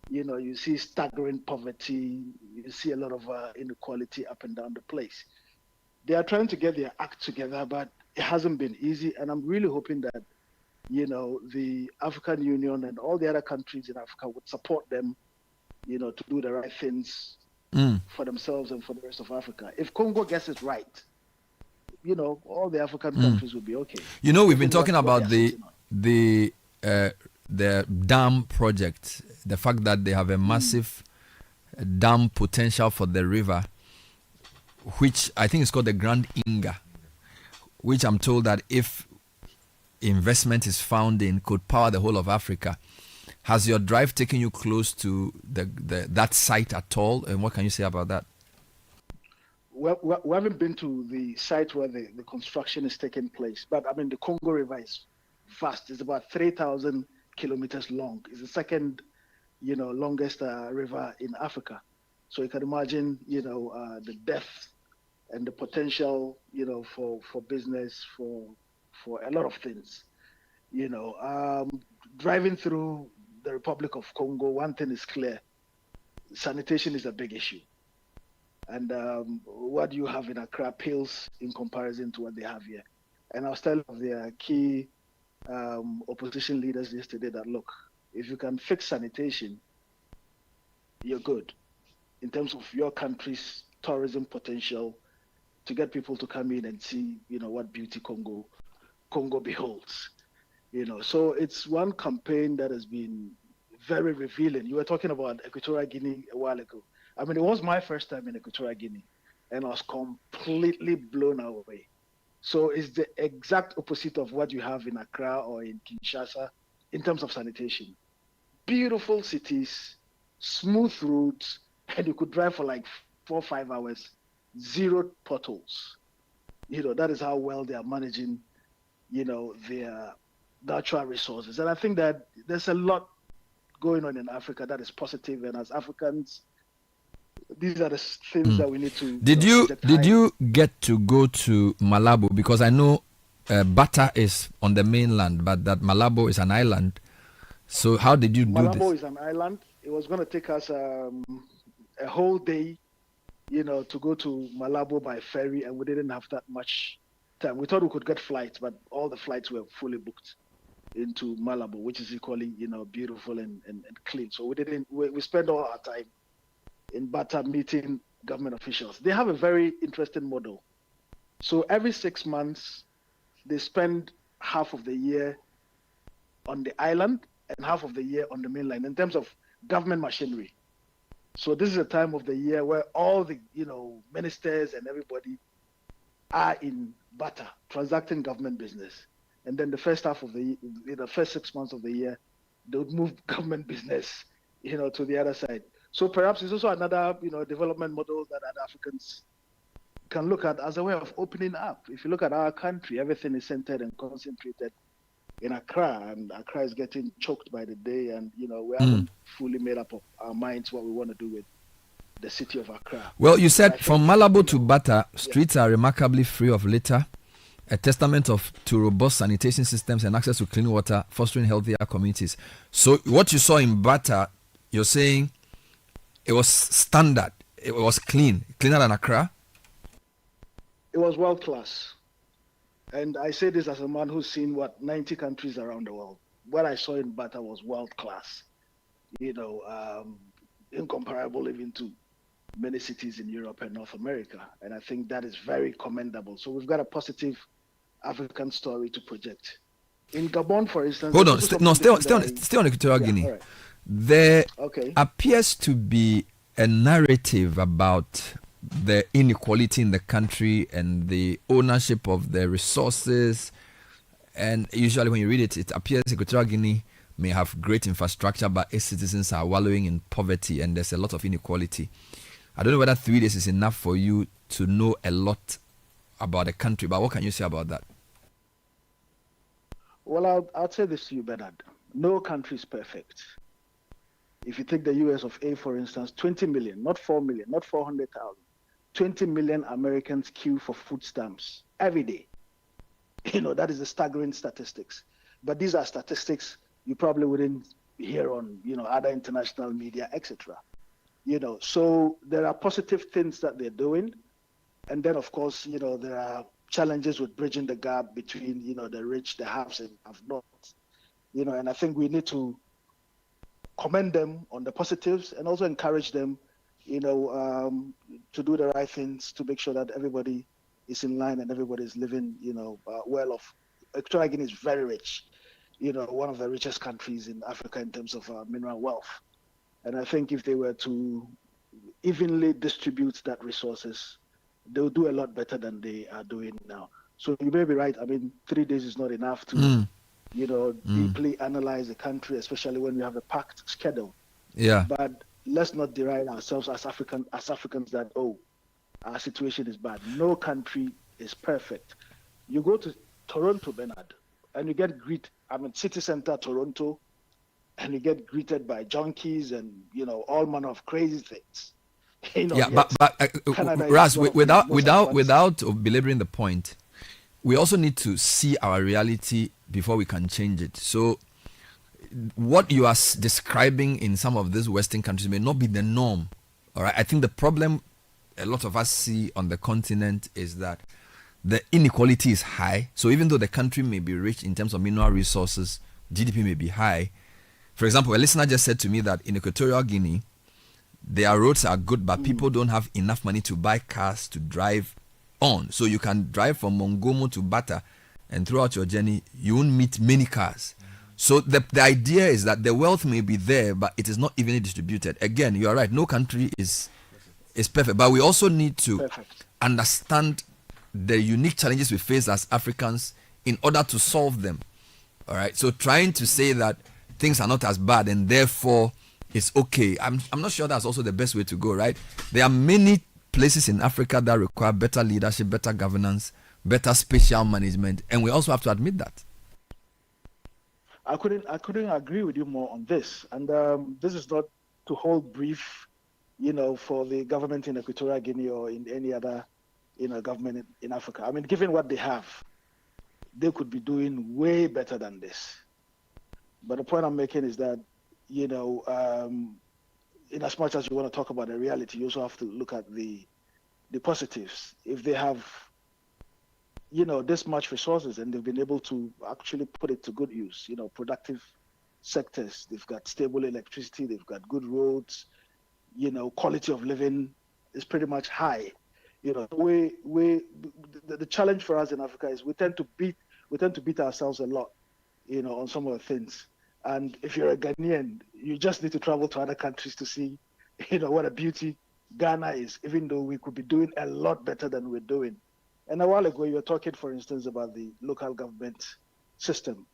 you see staggering poverty, you see a lot of inequality up and down the place. They are trying to get their act together, but it hasn't been easy. And I'm really hoping that, the African Union and all the other countries in Africa would support them, to do the right things for themselves and for the rest of Africa. If Congo gets it right, all the African countries will be okay. We've been talking about the dam project, the fact that they have a massive dam potential for the river, which I think is called the Grand Inga, which I'm told that if investment is found in, could power the whole of Africa. Has your drive taken you close to that site at all? And what can you say about that? Well, we haven't been to the site where the construction is taking place, but the Congo River is vast. It's about 3,000 kilometers long. It's the second, longest river in Africa. So you can imagine, the depth and the potential, for business, for a lot of things. Driving through the Republic of Congo, one thing is clear: sanitation is a big issue. And what you have in Accra pales in comparison to what they have here. And I was telling their key opposition leaders yesterday that, look, if you can fix sanitation, you're good in terms of your country's tourism potential to get people to come in and see, what beauty Congo beholds. So it's one campaign that has been very revealing. You were talking about Equatorial Guinea a while ago. I mean, it was my first time in Equatorial Guinea, and I was completely blown away. So it's the exact opposite of what you have in Accra or in Kinshasa in terms of sanitation. Beautiful cities, smooth roads, and you could drive for like 4 or 5 hours, zero potholes. That is how well they are managing, their natural resources. And I think that there's a lot going on in Africa that is positive. And as Africans, these are the things that we need to. Did you get to go to Malabo? Because I know Bata is on the mainland, but that Malabo is an island. So how did you do this? Malabo is an island. It was going to take us a whole day, to go to Malabo by ferry, and we didn't have that much time. We thought we could get flights, but all the flights were fully booked into Malabo, which is equally, beautiful and clean. So we spent all our time in Bata meeting government officials. They have a very interesting model. So every 6 months, they spend half of the year on the island and half of the year on the mainland in terms of government machinery. So this is a time of the year where all the, ministers and everybody are in Bata transacting government business. And then the first half of the first 6 months of the year, they would move government business, to the other side. So perhaps it's also another, development model that other Africans can look at as a way of opening up. If you look at our country, everything is centered and concentrated in Accra, and Accra is getting choked by the day, and we haven't fully made up of our minds what we want to do with the city of Accra. Well, you said from Malabo to Bata, streets are remarkably free of litter, a testament to robust sanitation systems and access to clean water, fostering healthier communities. So what you saw in Bata, you're saying it was standard, it was cleaner than Accra? It was world class. And I say this as a man who's seen 90 countries around the world. What I saw in Bata was world class, incomparable even to many cities in Europe and North America. And I think that is very commendable. So we've got a positive African story to project. In Gabon, for instance... Hold on, stay on Equatorial Guinea. Right. There appears to be a narrative about the inequality in the country and the ownership of the resources. And usually when you read it, it appears Equatorial Guinea may have great infrastructure, but its citizens are wallowing in poverty and there's a lot of inequality. I don't know whether 3 days is enough for you to know a lot about the country, but what can you say about that? Well, I'll say this to you, Bernard. No country is perfect. If you take the US of A, for instance, 20 million, not 4 million, not 400,000, 20 million Americans queue for food stamps every day. That is the staggering statistics. But these are statistics you probably wouldn't hear on, other international media, etc. So there are positive things that they're doing. And then, of course, there are challenges with bridging the gap between, the rich, the haves and have-nots. And I think we need to commend them on the positives and also encourage them, to do the right things to make sure that everybody is in line and everybody is living, well off. Equatorial Guinea is very rich, one of the richest countries in Africa in terms of mineral wealth. And I think if they were to evenly distribute that resources, they'll do a lot better than they are doing now. So you may be right. I mean, 3 days is not enough to, deeply analyze the country, especially when we have a packed schedule. Yeah. But let's not deride ourselves as Africans that, our situation is bad. No country is perfect. You go to Toronto, Bernard, and you get greeted, city center Toronto, and you get greeted by junkies and, all manner of crazy things. Ras, without belaboring the point, we also need to see our reality before we can change it. So what you are describing in some of these Western countries may not be the norm. All right. I think the problem a lot of us see on the continent is that the inequality is high. So even though the country may be rich in terms of mineral resources, GDP may be high. For example, a listener just said to me that in Equatorial Guinea, their roads are good, but people don't have enough money to buy cars to drive on. So you can drive from Mongomo to Bata, and throughout your journey, you won't meet many cars. So the idea is that the wealth may be there, but it is not evenly distributed. Again, you are right. No country is perfect, but we also need to understand the unique challenges we face as Africans in order to solve them. All right. So trying to say that things are not as bad and therefore it's okay, I'm not sure that's also the best way to go. Right. There are many places in Africa that require better leadership, better governance, better spatial management, and we also have to admit that. I couldn't agree with you more on this. And this is not to hold brief, for the government in Equatorial Guinea or in any other, government in Africa. I mean, given what they have, they could be doing way better than this. But the point I'm making is that, in as much as you want to talk about the reality, you also have to look at the positives. If they have, this much resources and they've been able to actually put it to good use, productive sectors, they've got stable electricity, they've got good roads, quality of living is pretty much high. The challenge for us in Africa is we tend to beat ourselves a lot, on some of the things. And if you're a Ghanaian, you just need to travel to other countries to see, what a beauty Ghana is, even though we could be doing a lot better than we're doing. And a while ago, you were talking, for instance, about the local government system.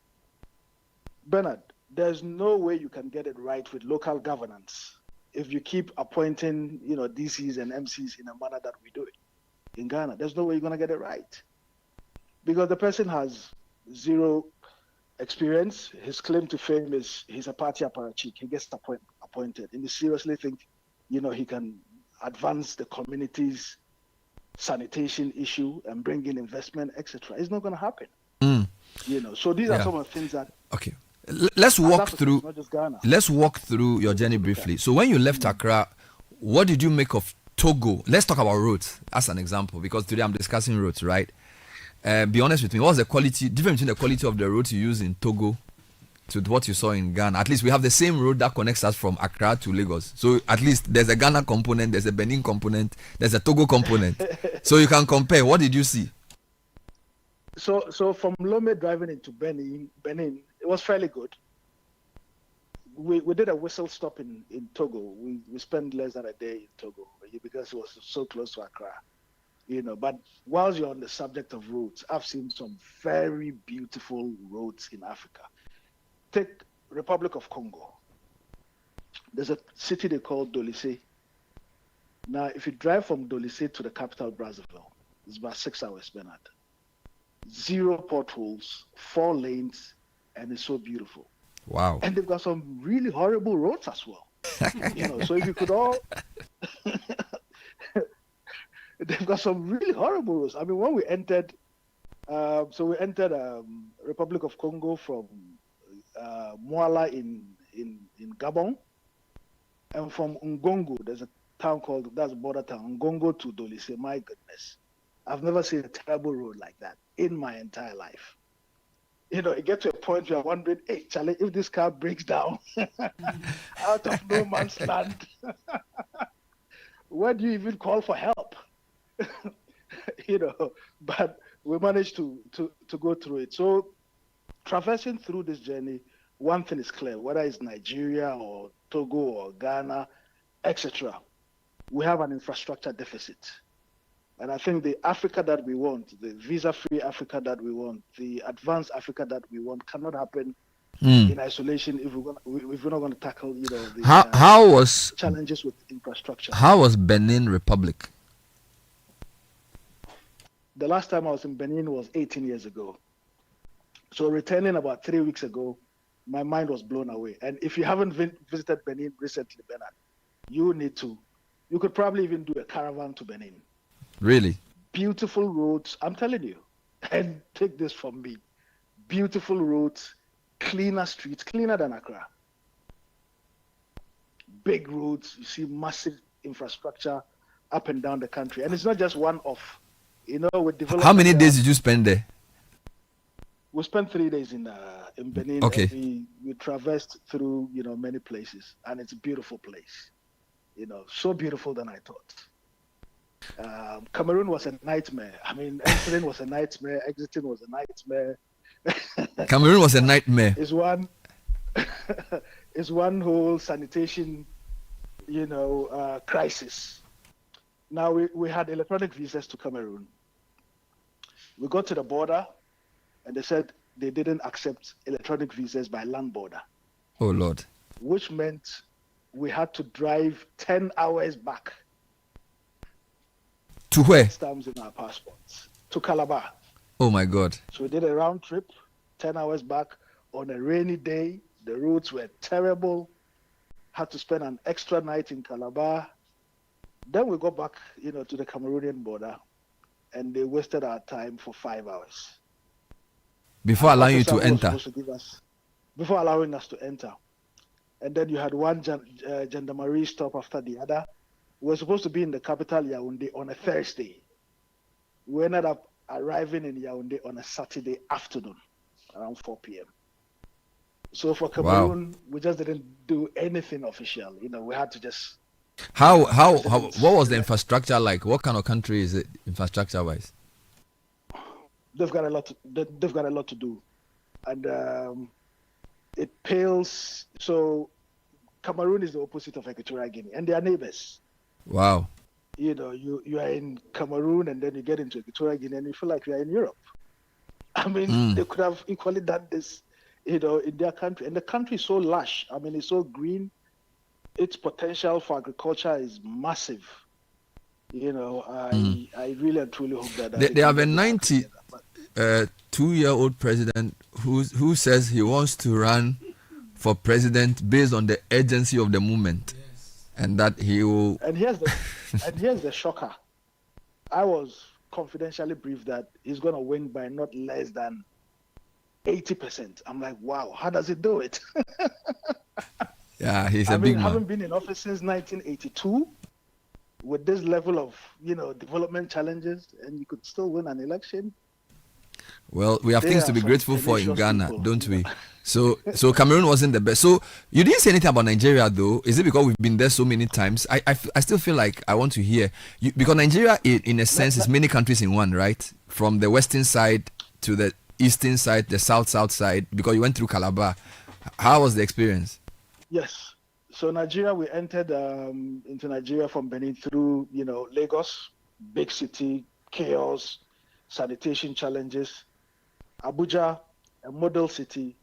Bernard, there's no way you can get it right with local governance if you keep appointing, DCs and MCs in a manner that we do it in Ghana. There's no way you're going to get it right. Because the person has zero experience. His claim to fame is he's a party apparatchik. He gets appointed. And you seriously think, he can advance the community's sanitation issue and bring in investment, etc. It's not going to happen. So these are some of the things that. Okay, let's walk through. Let's walk through your journey briefly. So when you left Accra, what did you make of Togo? Let's talk about roads as an example, because today I'm discussing roads, right? Be honest with me. What's the difference between the quality of the roads you use in Togo to what you saw in Ghana? At least we have the same road that connects us from Accra to Lagos. So at least there's a Ghana component, there's a Benin component, there's a Togo component. So you can compare. What did you see? So from Lome driving into Benin, it was fairly good. We did a whistle stop in Togo. We spent less than a day in Togo because it was so close to Accra. But whilst you're on the subject of roads, I've seen some very beautiful roads in Africa. Take Republic of Congo. There's a city they call Dolise. Now, if you drive from Dolise to the capital, Brazzaville, it's about 6 hours, Bernard. 0 potholes, 4 lanes, and it's so beautiful. Wow. And they've got some really horrible roads as well. So if you could all... They've got some really horrible roads. I mean, when we entered... we entered Republic of Congo from Muala in Gabon, and from Ngongo, there's a town that's a border town, Ngongo to Dolise. My goodness, I've never seen a terrible road like that in my entire life. It gets to a point where I'm wondering, hey, Charlie, if this car breaks down out of no man's land, where do you even call for help? But we managed to go through it. So traversing through this journey, one thing is clear, whether it's Nigeria or Togo or Ghana, etc., we have an infrastructure deficit. And I think the Africa that we want, the visa-free Africa that we want, the advanced Africa that we want cannot happen in isolation if we're not going to tackle, the challenges with infrastructure. How was Benin Republic? The last time I was in Benin was 18 years ago. So returning about 3 weeks ago, my mind was blown away. And if you haven't visited Benin recently, Bernard, you could probably even do a caravan to Benin. Really? Beautiful roads, I'm telling you. And take this from me. Beautiful roads, cleaner streets, cleaner than Accra. Big roads, you see massive infrastructure up and down the country. And it's not just one off. You know, with development. How many days did you spend there? We spent 3 days in Benin. Okay. And we traversed through, many places, and it's a beautiful place. So beautiful than I thought. Cameroon was a nightmare. I mean, entering was a nightmare. Exiting was a nightmare. Cameroon was a nightmare. It's one whole sanitation, crisis. Now we had electronic visas to Cameroon. We got to the border, and they said they didn't accept electronic visas by land border. Oh Lord. Which meant we had to drive 10 hours back. To where? Stamps in our passports. To Calabar. Oh my God. So we did a round trip, 10 hours back on a rainy day. The roads were terrible. Had to spend an extra night in Calabar. Then we got back, to the Cameroonian border, and they wasted our time for 5 hours. Before allowing you to enter. Before allowing us to enter. And then you had one gendarmerie stop after the other. We were supposed to be in the capital, Yaoundé, on a Thursday. We ended up arriving in Yaoundé on a Saturday afternoon, around 4 p.m. So for Cameroon, we just didn't do anything official. We had to just... What was the infrastructure like? What kind of country is it, infrastructure-wise? They've got a lot to do. And it pales... So Cameroon is the opposite of Equatorial Guinea, and they are neighbors. Wow. You are in Cameroon, and then you get into Equatorial Guinea, and you feel like you are in Europe. I mean, they could have equally done this, in their country. And the country is so lush. I mean, it's so green. Its potential for agriculture is massive. I really and truly hope that... They have a 92-year-old president who says he wants to run for president based on the urgency of the movement. And that he will... And here's the shocker. I was confidentially briefed that he's going to win by not less than 80%. I'm like, wow, how does he do it? Yeah, he's a big man. I haven't been in office since 1982 with this level of, development challenges, and you could still win an election. Well, we have things to be grateful for in Ghana, don't we? So Cameroon wasn't the best. So you didn't say anything about Nigeria, though. Is it because we've been there so many times? I still feel like I want to hear you, because Nigeria, in a sense, is many countries in one, right? From the western side to the eastern side, the south side. Because you went through Calabar. How was the experience? Yes. So Nigeria, we entered into Nigeria from Benin through, Lagos, big city, chaos, sanitation challenges. Abuja, a model city,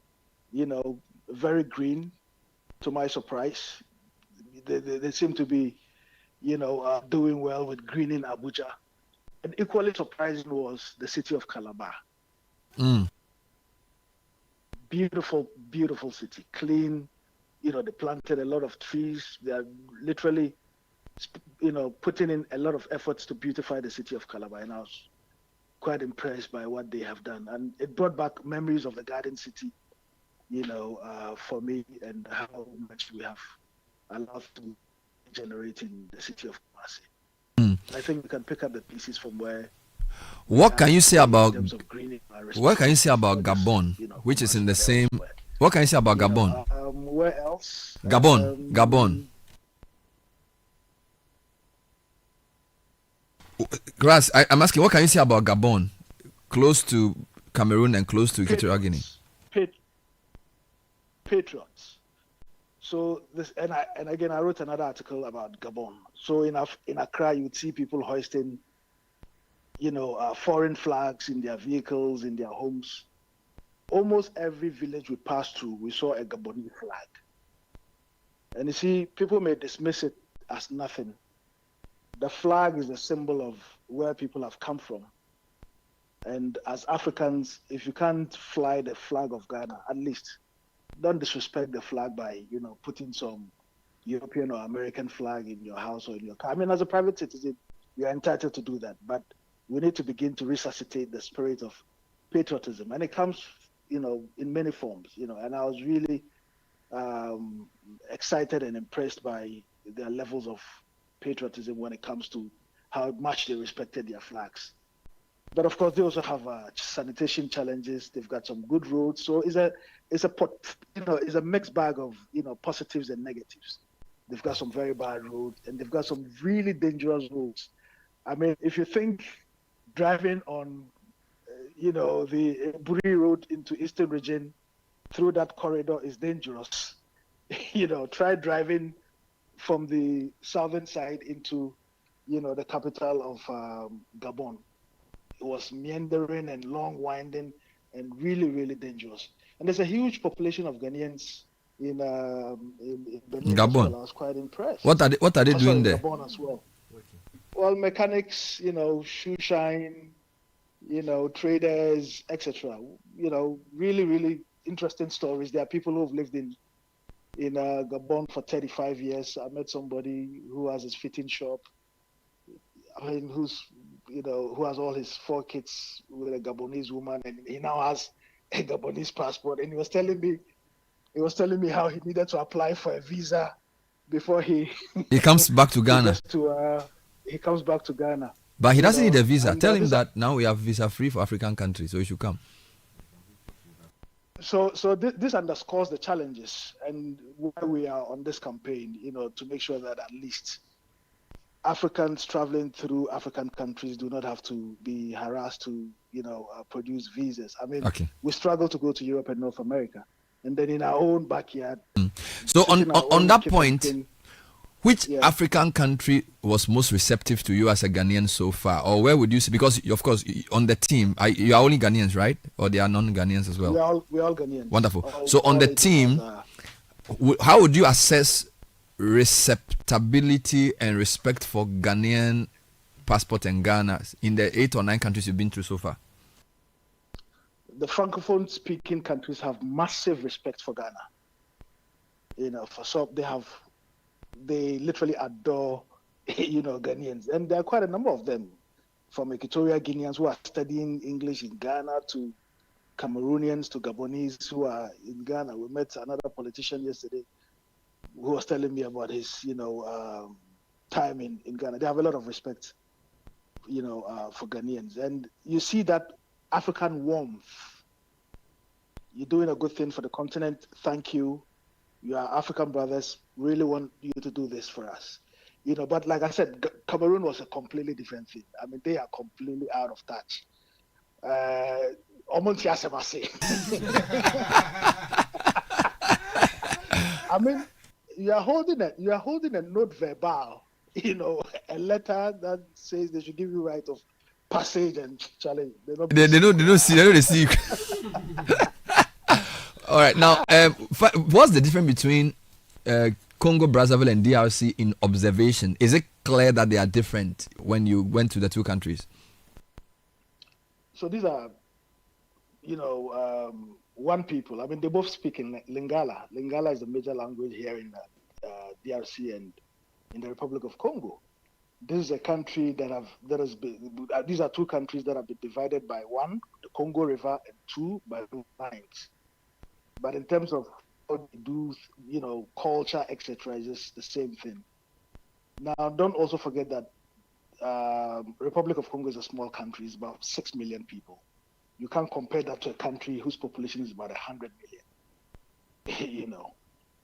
very green, to my surprise. They seem to be, doing well with greening Abuja. And equally surprising was the city of Calabar. Beautiful, beautiful city, clean. They planted a lot of trees. They are literally, putting in a lot of efforts to beautify the city of Calabar. And I was quite impressed by what they have done. And it brought back memories of the Garden City, for me, and how much we have allowed to generate in the city of Kumasi. I think we can pick up the pieces from where... What can you say about Gabon, which is in the same... What can you say about Gabon? Where else? Gabon. Grass, I'm asking, what can you say about Gabon? Close to Cameroon and close to Equatorial Guinea. Patriots. So this, and again, I wrote another article about Gabon. So in Accra, you would see people hoisting, foreign flags in their vehicles, in their homes. Almost every village we passed through, we saw a Gabonese flag. And you see, people may dismiss it as nothing. The flag is a symbol of where people have come from. And as Africans, if you can't fly the flag of Ghana, at least don't disrespect the flag by, putting some European or American flag in your house or in your car. I mean, as a private citizen, you're entitled to do that. But we need to begin to resuscitate the spirit of patriotism. And it comes, in many forms, and I was really excited and impressed by their levels of patriotism when it comes to how much they respected their flags. But of course, they also have sanitation challenges. They've got some good roads, so it's a mixed bag of positives and negatives. They've got some very bad roads, and they've got some really dangerous roads. I mean, if you think driving on, the Buri Road into Eastern Region through that corridor is dangerous, try driving from the southern side into, the capital of Gabon. It was meandering and long winding and really, really dangerous. And there's a huge population of Ghanaians in Benin as Gabon. well. I was quite impressed. What are they doing there? Gabon as well. Well, mechanics, shoe shine, traders, etc. Really, really interesting stories. There are people who have lived in Gabon for 35 years. I met somebody who has his fitting shop. I mean, who has all his 4 kids with a Gabonese woman, and he now has a Gabonese passport. And he was telling me how he needed to apply for a visa before he comes back to Ghana. He comes back to Ghana. But he doesn't need a visa. Tell him that now we have visa free for African countries, so he should come. So this underscores the challenges and why we are on this campaign, to make sure that at least Africans traveling through African countries do not have to be harassed to, produce visas. I mean, we struggle to go to Europe and North America, and then in our own backyard. So on that point, which African country was most receptive to you as a Ghanaian so far, or where would you see? Because of course on the team, you are only Ghanaians, right? Or they are non-Ghanaians as well? We're all Ghanaians. Wonderful. So on the team, how would you assess receptibility and respect for Ghanaian passport in Ghana in the 8 or 9 countries you've been through so far? The francophone speaking countries have massive respect for Ghana. For some they literally adore Ghanaians, and there are quite a number of them, from Equatorial Guineans who are studying English in Ghana to Cameroonians to Gabonese who are in Ghana. We met another politician yesterday who was telling me about his, time in Ghana. They have a lot of respect, for Ghanaians. And you see that African warmth. You're doing a good thing for the continent. Thank you. You are African brothers. Really want you to do this for us. But like I said, Cameroon was a completely different thing. I mean, they are completely out of touch. I mean, you are holding a note verbal, a letter that says they should give you right of passage and challenge. They don't see. All right, now what's the difference between Congo Brazzaville and DRC in observation? Is it clear that they are different when you went to the 2 countries? So these are, one people. I mean, they both speak in Lingala. Lingala is the major language here in DRC and in the Republic of Congo. This is a country these are 2 countries that have been divided by 1, the Congo River, and 2, by lines. But in terms of how they do, culture, etc., is just the same thing. Now, don't also forget that Republic of Congo is a small country. It's about 6 million people. You can't compare that to a country whose population is about 100 million.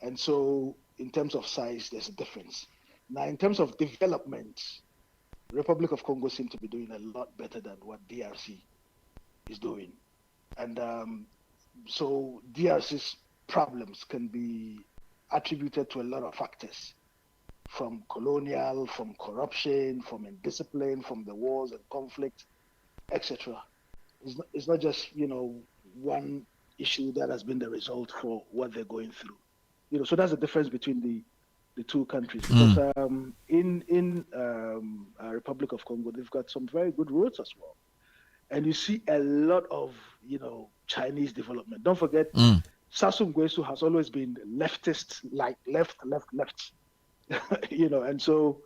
And so in terms of size, there's a difference. Now, in terms of development, Republic of Congo seems to be doing a lot better than what DRC is doing. And so DRC's problems can be attributed to a lot of factors, from colonial, from corruption, from indiscipline, from the wars and conflict, etc. It's not just, one issue that has been the result for what they're going through. So that's the difference between the 2 countries. Because in Republic of Congo, they've got some very good roads as well. And you see a lot of, Chinese development. Don't forget, Sassou Nguesso has always been leftist, like left. And so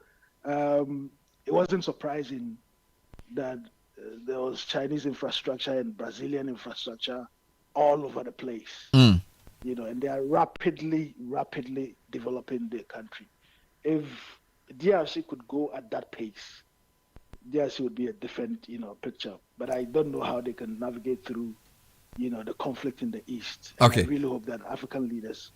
it wasn't surprising that there was Chinese infrastructure and Brazilian infrastructure all over the place. And they are rapidly developing their country. If DRC could go at that pace, DRC would be a different, picture. But I don't know how they can navigate through, the conflict in the East. And Okay. I really hope that African leaders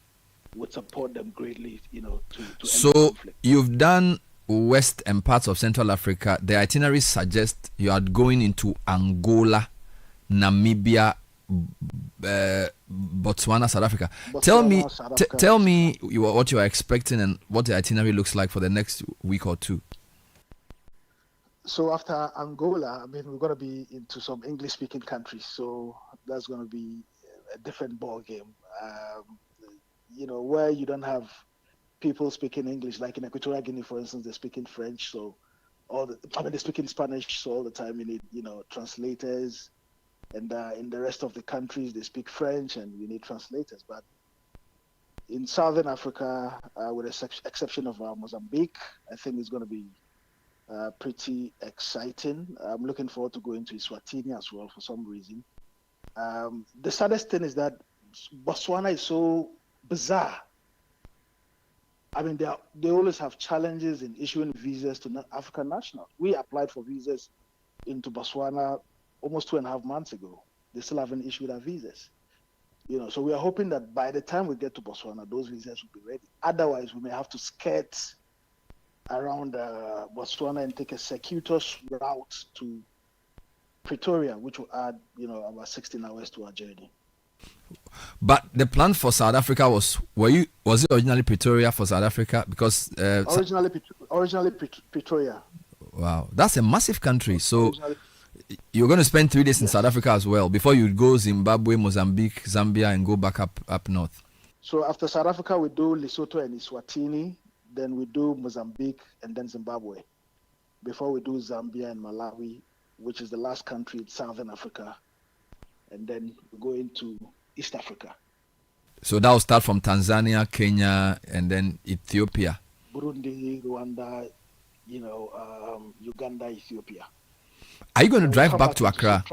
would support them greatly, to end the So conflict. you've done West and parts of Central Africa. The itinerary suggests you are going into Angola, Namibia, Botswana, South Africa. Tell me, South Africa. tell me what you are expecting and what the itinerary looks like for the next week or two. So after Angola, we're going to be into some English-speaking countries. So that's going to be a different ball game. Where you don't have people speaking English, like in Equatorial Guinea, for instance, they're speaking French. So they're speaking Spanish. So all the time you need, translators. And in the rest of the countries, they speak French, and you need translators. But in Southern Africa, with the exception of Mozambique, I think it's going to be pretty exciting. I'm looking forward to going to Eswatini as well for some reason. The saddest thing is that Botswana is so bizarre. They always have challenges in issuing visas to African nationals. We applied for visas into Botswana almost 2.5 months ago. They still haven't issued our visas. So we are hoping that by the time we get to Botswana, those visas will be ready. Otherwise, we may have to skirt around Botswana and take a circuitous route to Pretoria, which will add, about 16 hours to our journey. But the plan for South Africa was it originally Pretoria for South Africa? Because originally Pretoria. Wow, that's a massive country. So you're going to spend 3 days in South Africa as well before you go Zimbabwe, Mozambique, Zambia, and go back up north. So after South Africa, we do Lesotho and Eswatini. Then we do Mozambique and then Zimbabwe before we do Zambia and Malawi, which is the last country in Southern Africa. And then we go into East Africa. So that will start from Tanzania, Kenya, and then Ethiopia. Burundi, Rwanda, Uganda, Ethiopia. Are you going to drive back to Accra?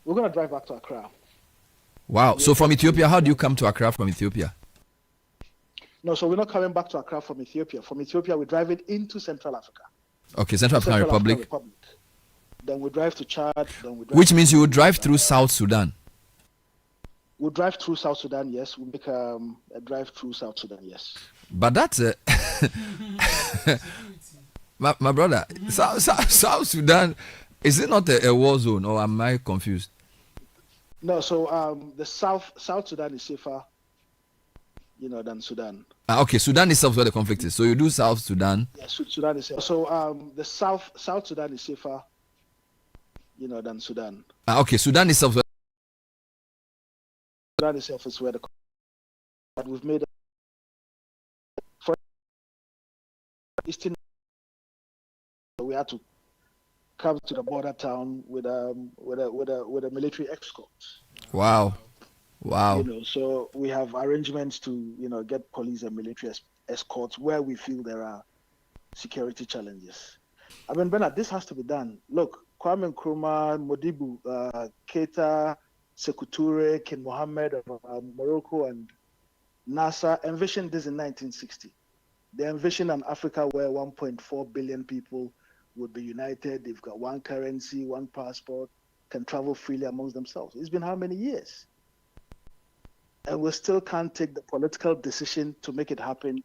We're going to drive back to Accra. Wow. So from Ethiopia, how do you come to Accra from Ethiopia? No, so we're not coming back to Accra from Ethiopia. From Ethiopia, we're driving into Central Africa. Okay, Central African Republic. Then we drive to Chad. Which means you will drive through South Sudan. We'll drive through South Sudan, yes. We'll make a drive through South Sudan, yes. But that's my brother, South Sudan, is it not a war zone, or am I confused? No, so the South Sudan is safer, than Sudan. Okay, Sudan is where the conflict is. So you do South Sudan. Yeah, Sudan is safer. So the South Sudan is safer, than Sudan. Okay, Sudan is where. Sudan itself is where but we've made for Eastern. We had to come to the border town with a military escort. Wow. So we have arrangements to get police and military escorts where we feel there are security challenges. Bernard, this has to be done. Look, Kwame Nkrumah, Modibo, Keita, Sekou Touré, King Mohammed of Morocco, and Nasser envisioned this in 1960. They envisioned an Africa where 1.4 billion people would be united. They've got one currency, one passport, can travel freely amongst themselves. It's been how many years? And we still can't take the political decision to make it happen,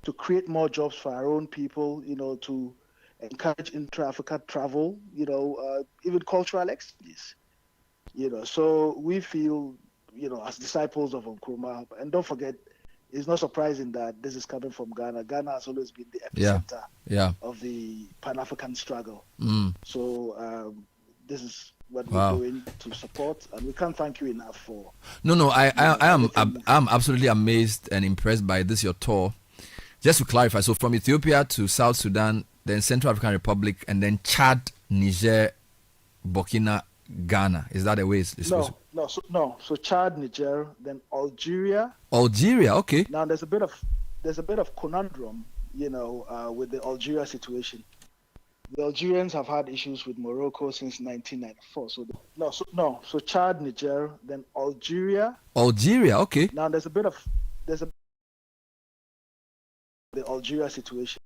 to create more jobs for our own people, to encourage intra-Africa travel, even cultural exchanges. So we feel, as disciples of Nkrumah, and don't forget, it's not surprising that this is coming from Ghana. Ghana has always been the epicenter of the Pan-African struggle. So this is what we're doing to support, and we can't thank you enough for. No, I'm absolutely amazed and impressed by this your tour. Just to clarify, so from Ethiopia to South Sudan, then Central African Republic, and then Chad, Niger, Burkina, Ghana. Is that the way it's supposed to? No. So Chad, Niger, then Algeria. Algeria, okay. Now there's a bit of conundrum, with the Algeria situation. The Algerians have had issues with Morocco since 1994. So Chad, Niger, then Algeria. Algeria, okay. Now there's a the Algeria situation.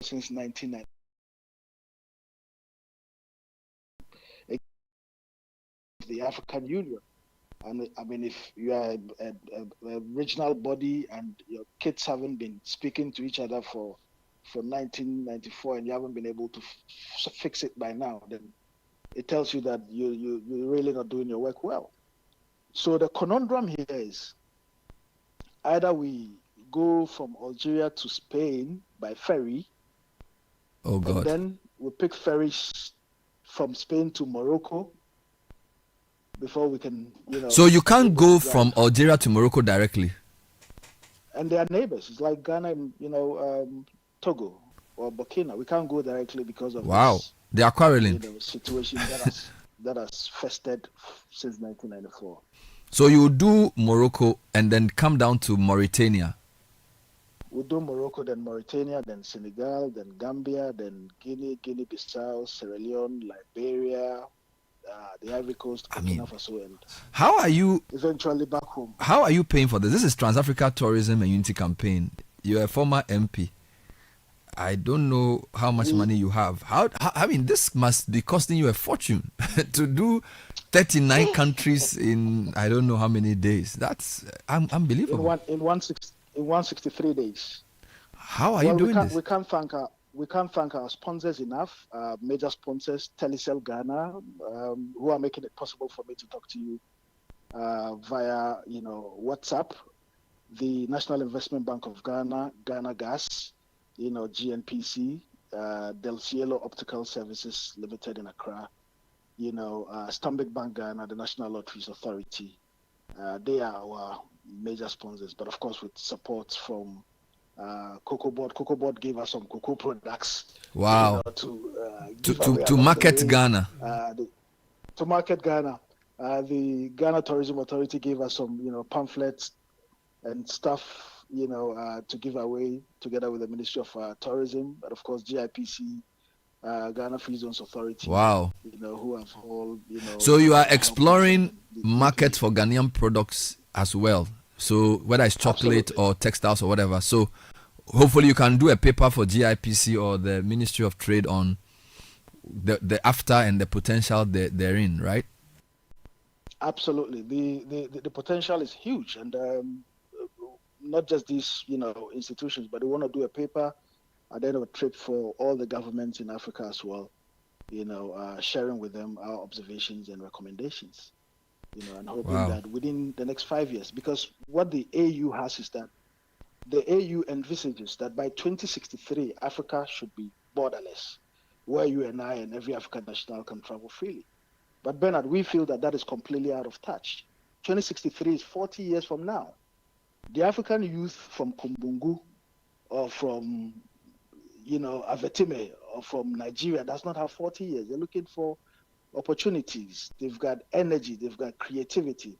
since 1990. The African Union. And I mean, if you are a regional body and your kids haven't been speaking to each other for 1994 and you haven't been able to fix it by now, then it tells you that you're really not doing your work well. So the conundrum here is either we go from Algeria to Spain by ferry, oh God, and then we pick ferries from Spain to Morocco before we can, So you can't go drive. from Algeria to Morocco directly. And they are neighbors. It's like Ghana and Togo or Burkina. We can't go directly because of this. They are quarreling. Situation that has festered since 1994. So you do Morocco and then come down to Mauritania. We'll do Morocco, then Mauritania, then Senegal, then Gambia, then Guinea, Guinea-Bissau, Sierra Leone, Liberia, the Ivory Coast, Burkina Faso, and how are you eventually back home? How are you paying for this? This is Trans-Africa Tourism and Unity Campaign. You're a former MP. I don't know how much money you have. I mean, this must be costing you a fortune to do 39 countries in I don't know how many days. That's unbelievable. In 163 days. How are you doing this? We can't thank our sponsors enough. Major sponsors, Telecel Ghana, who are making it possible for me to talk to you via WhatsApp. The National Investment Bank of Ghana, Ghana Gas, GNPC, Del Cielo Optical Services Limited in Accra, Stanbic Bank Ghana, the National Lotteries Authority. They are our major sponsors, but of course with support from Cocoa Board. Cocoa Board gave us some cocoa products. Wow. To market Ghana. To market Ghana. The Ghana Tourism Authority gave us some, pamphlets and stuff, to give away together with the Ministry of Tourism, but of course GIPC, Ghana Free Zones Authority. Wow. Who have all, So you are exploring markets for Ghanaian products as well. So whether it's chocolate or textiles or whatever. So hopefully you can do a paper for GIPC or the Ministry of Trade on the after and the potential therein, right? Absolutely. The potential is huge, and not just these institutions, but we want to do a paper at the end of a trip for all the governments in Africa as well, sharing with them our observations and recommendations, and hoping that within the next 5 years, because what the AU has is that the AU envisages that by 2063, Africa should be borderless, where you and I and every African national can travel freely. But Bernard, we feel that is completely out of touch. 2063 is 40 years from now. The African youth from Kumbungu or from, Avetime or from Nigeria does not have 40 years. They're looking for opportunities. They've got energy. They've got creativity.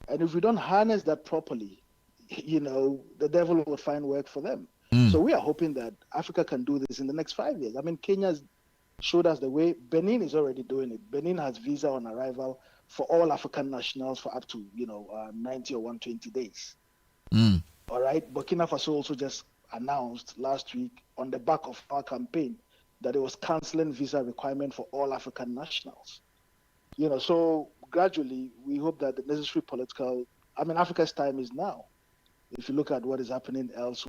And if we don't harness that properly, the devil will find work for them. So we are hoping that Africa can do this in the next 5 years. I mean, Kenya's showed us the way. Benin is already doing it. Benin has visa on arrival for all African nationals for up to 90 or 120 days. All right. Burkina Faso also just announced last week on the back of our campaign that it was canceling visa requirement for all African nationals. So gradually we hope that the necessary Africa's time is now. If you look at what is happening elsewhere.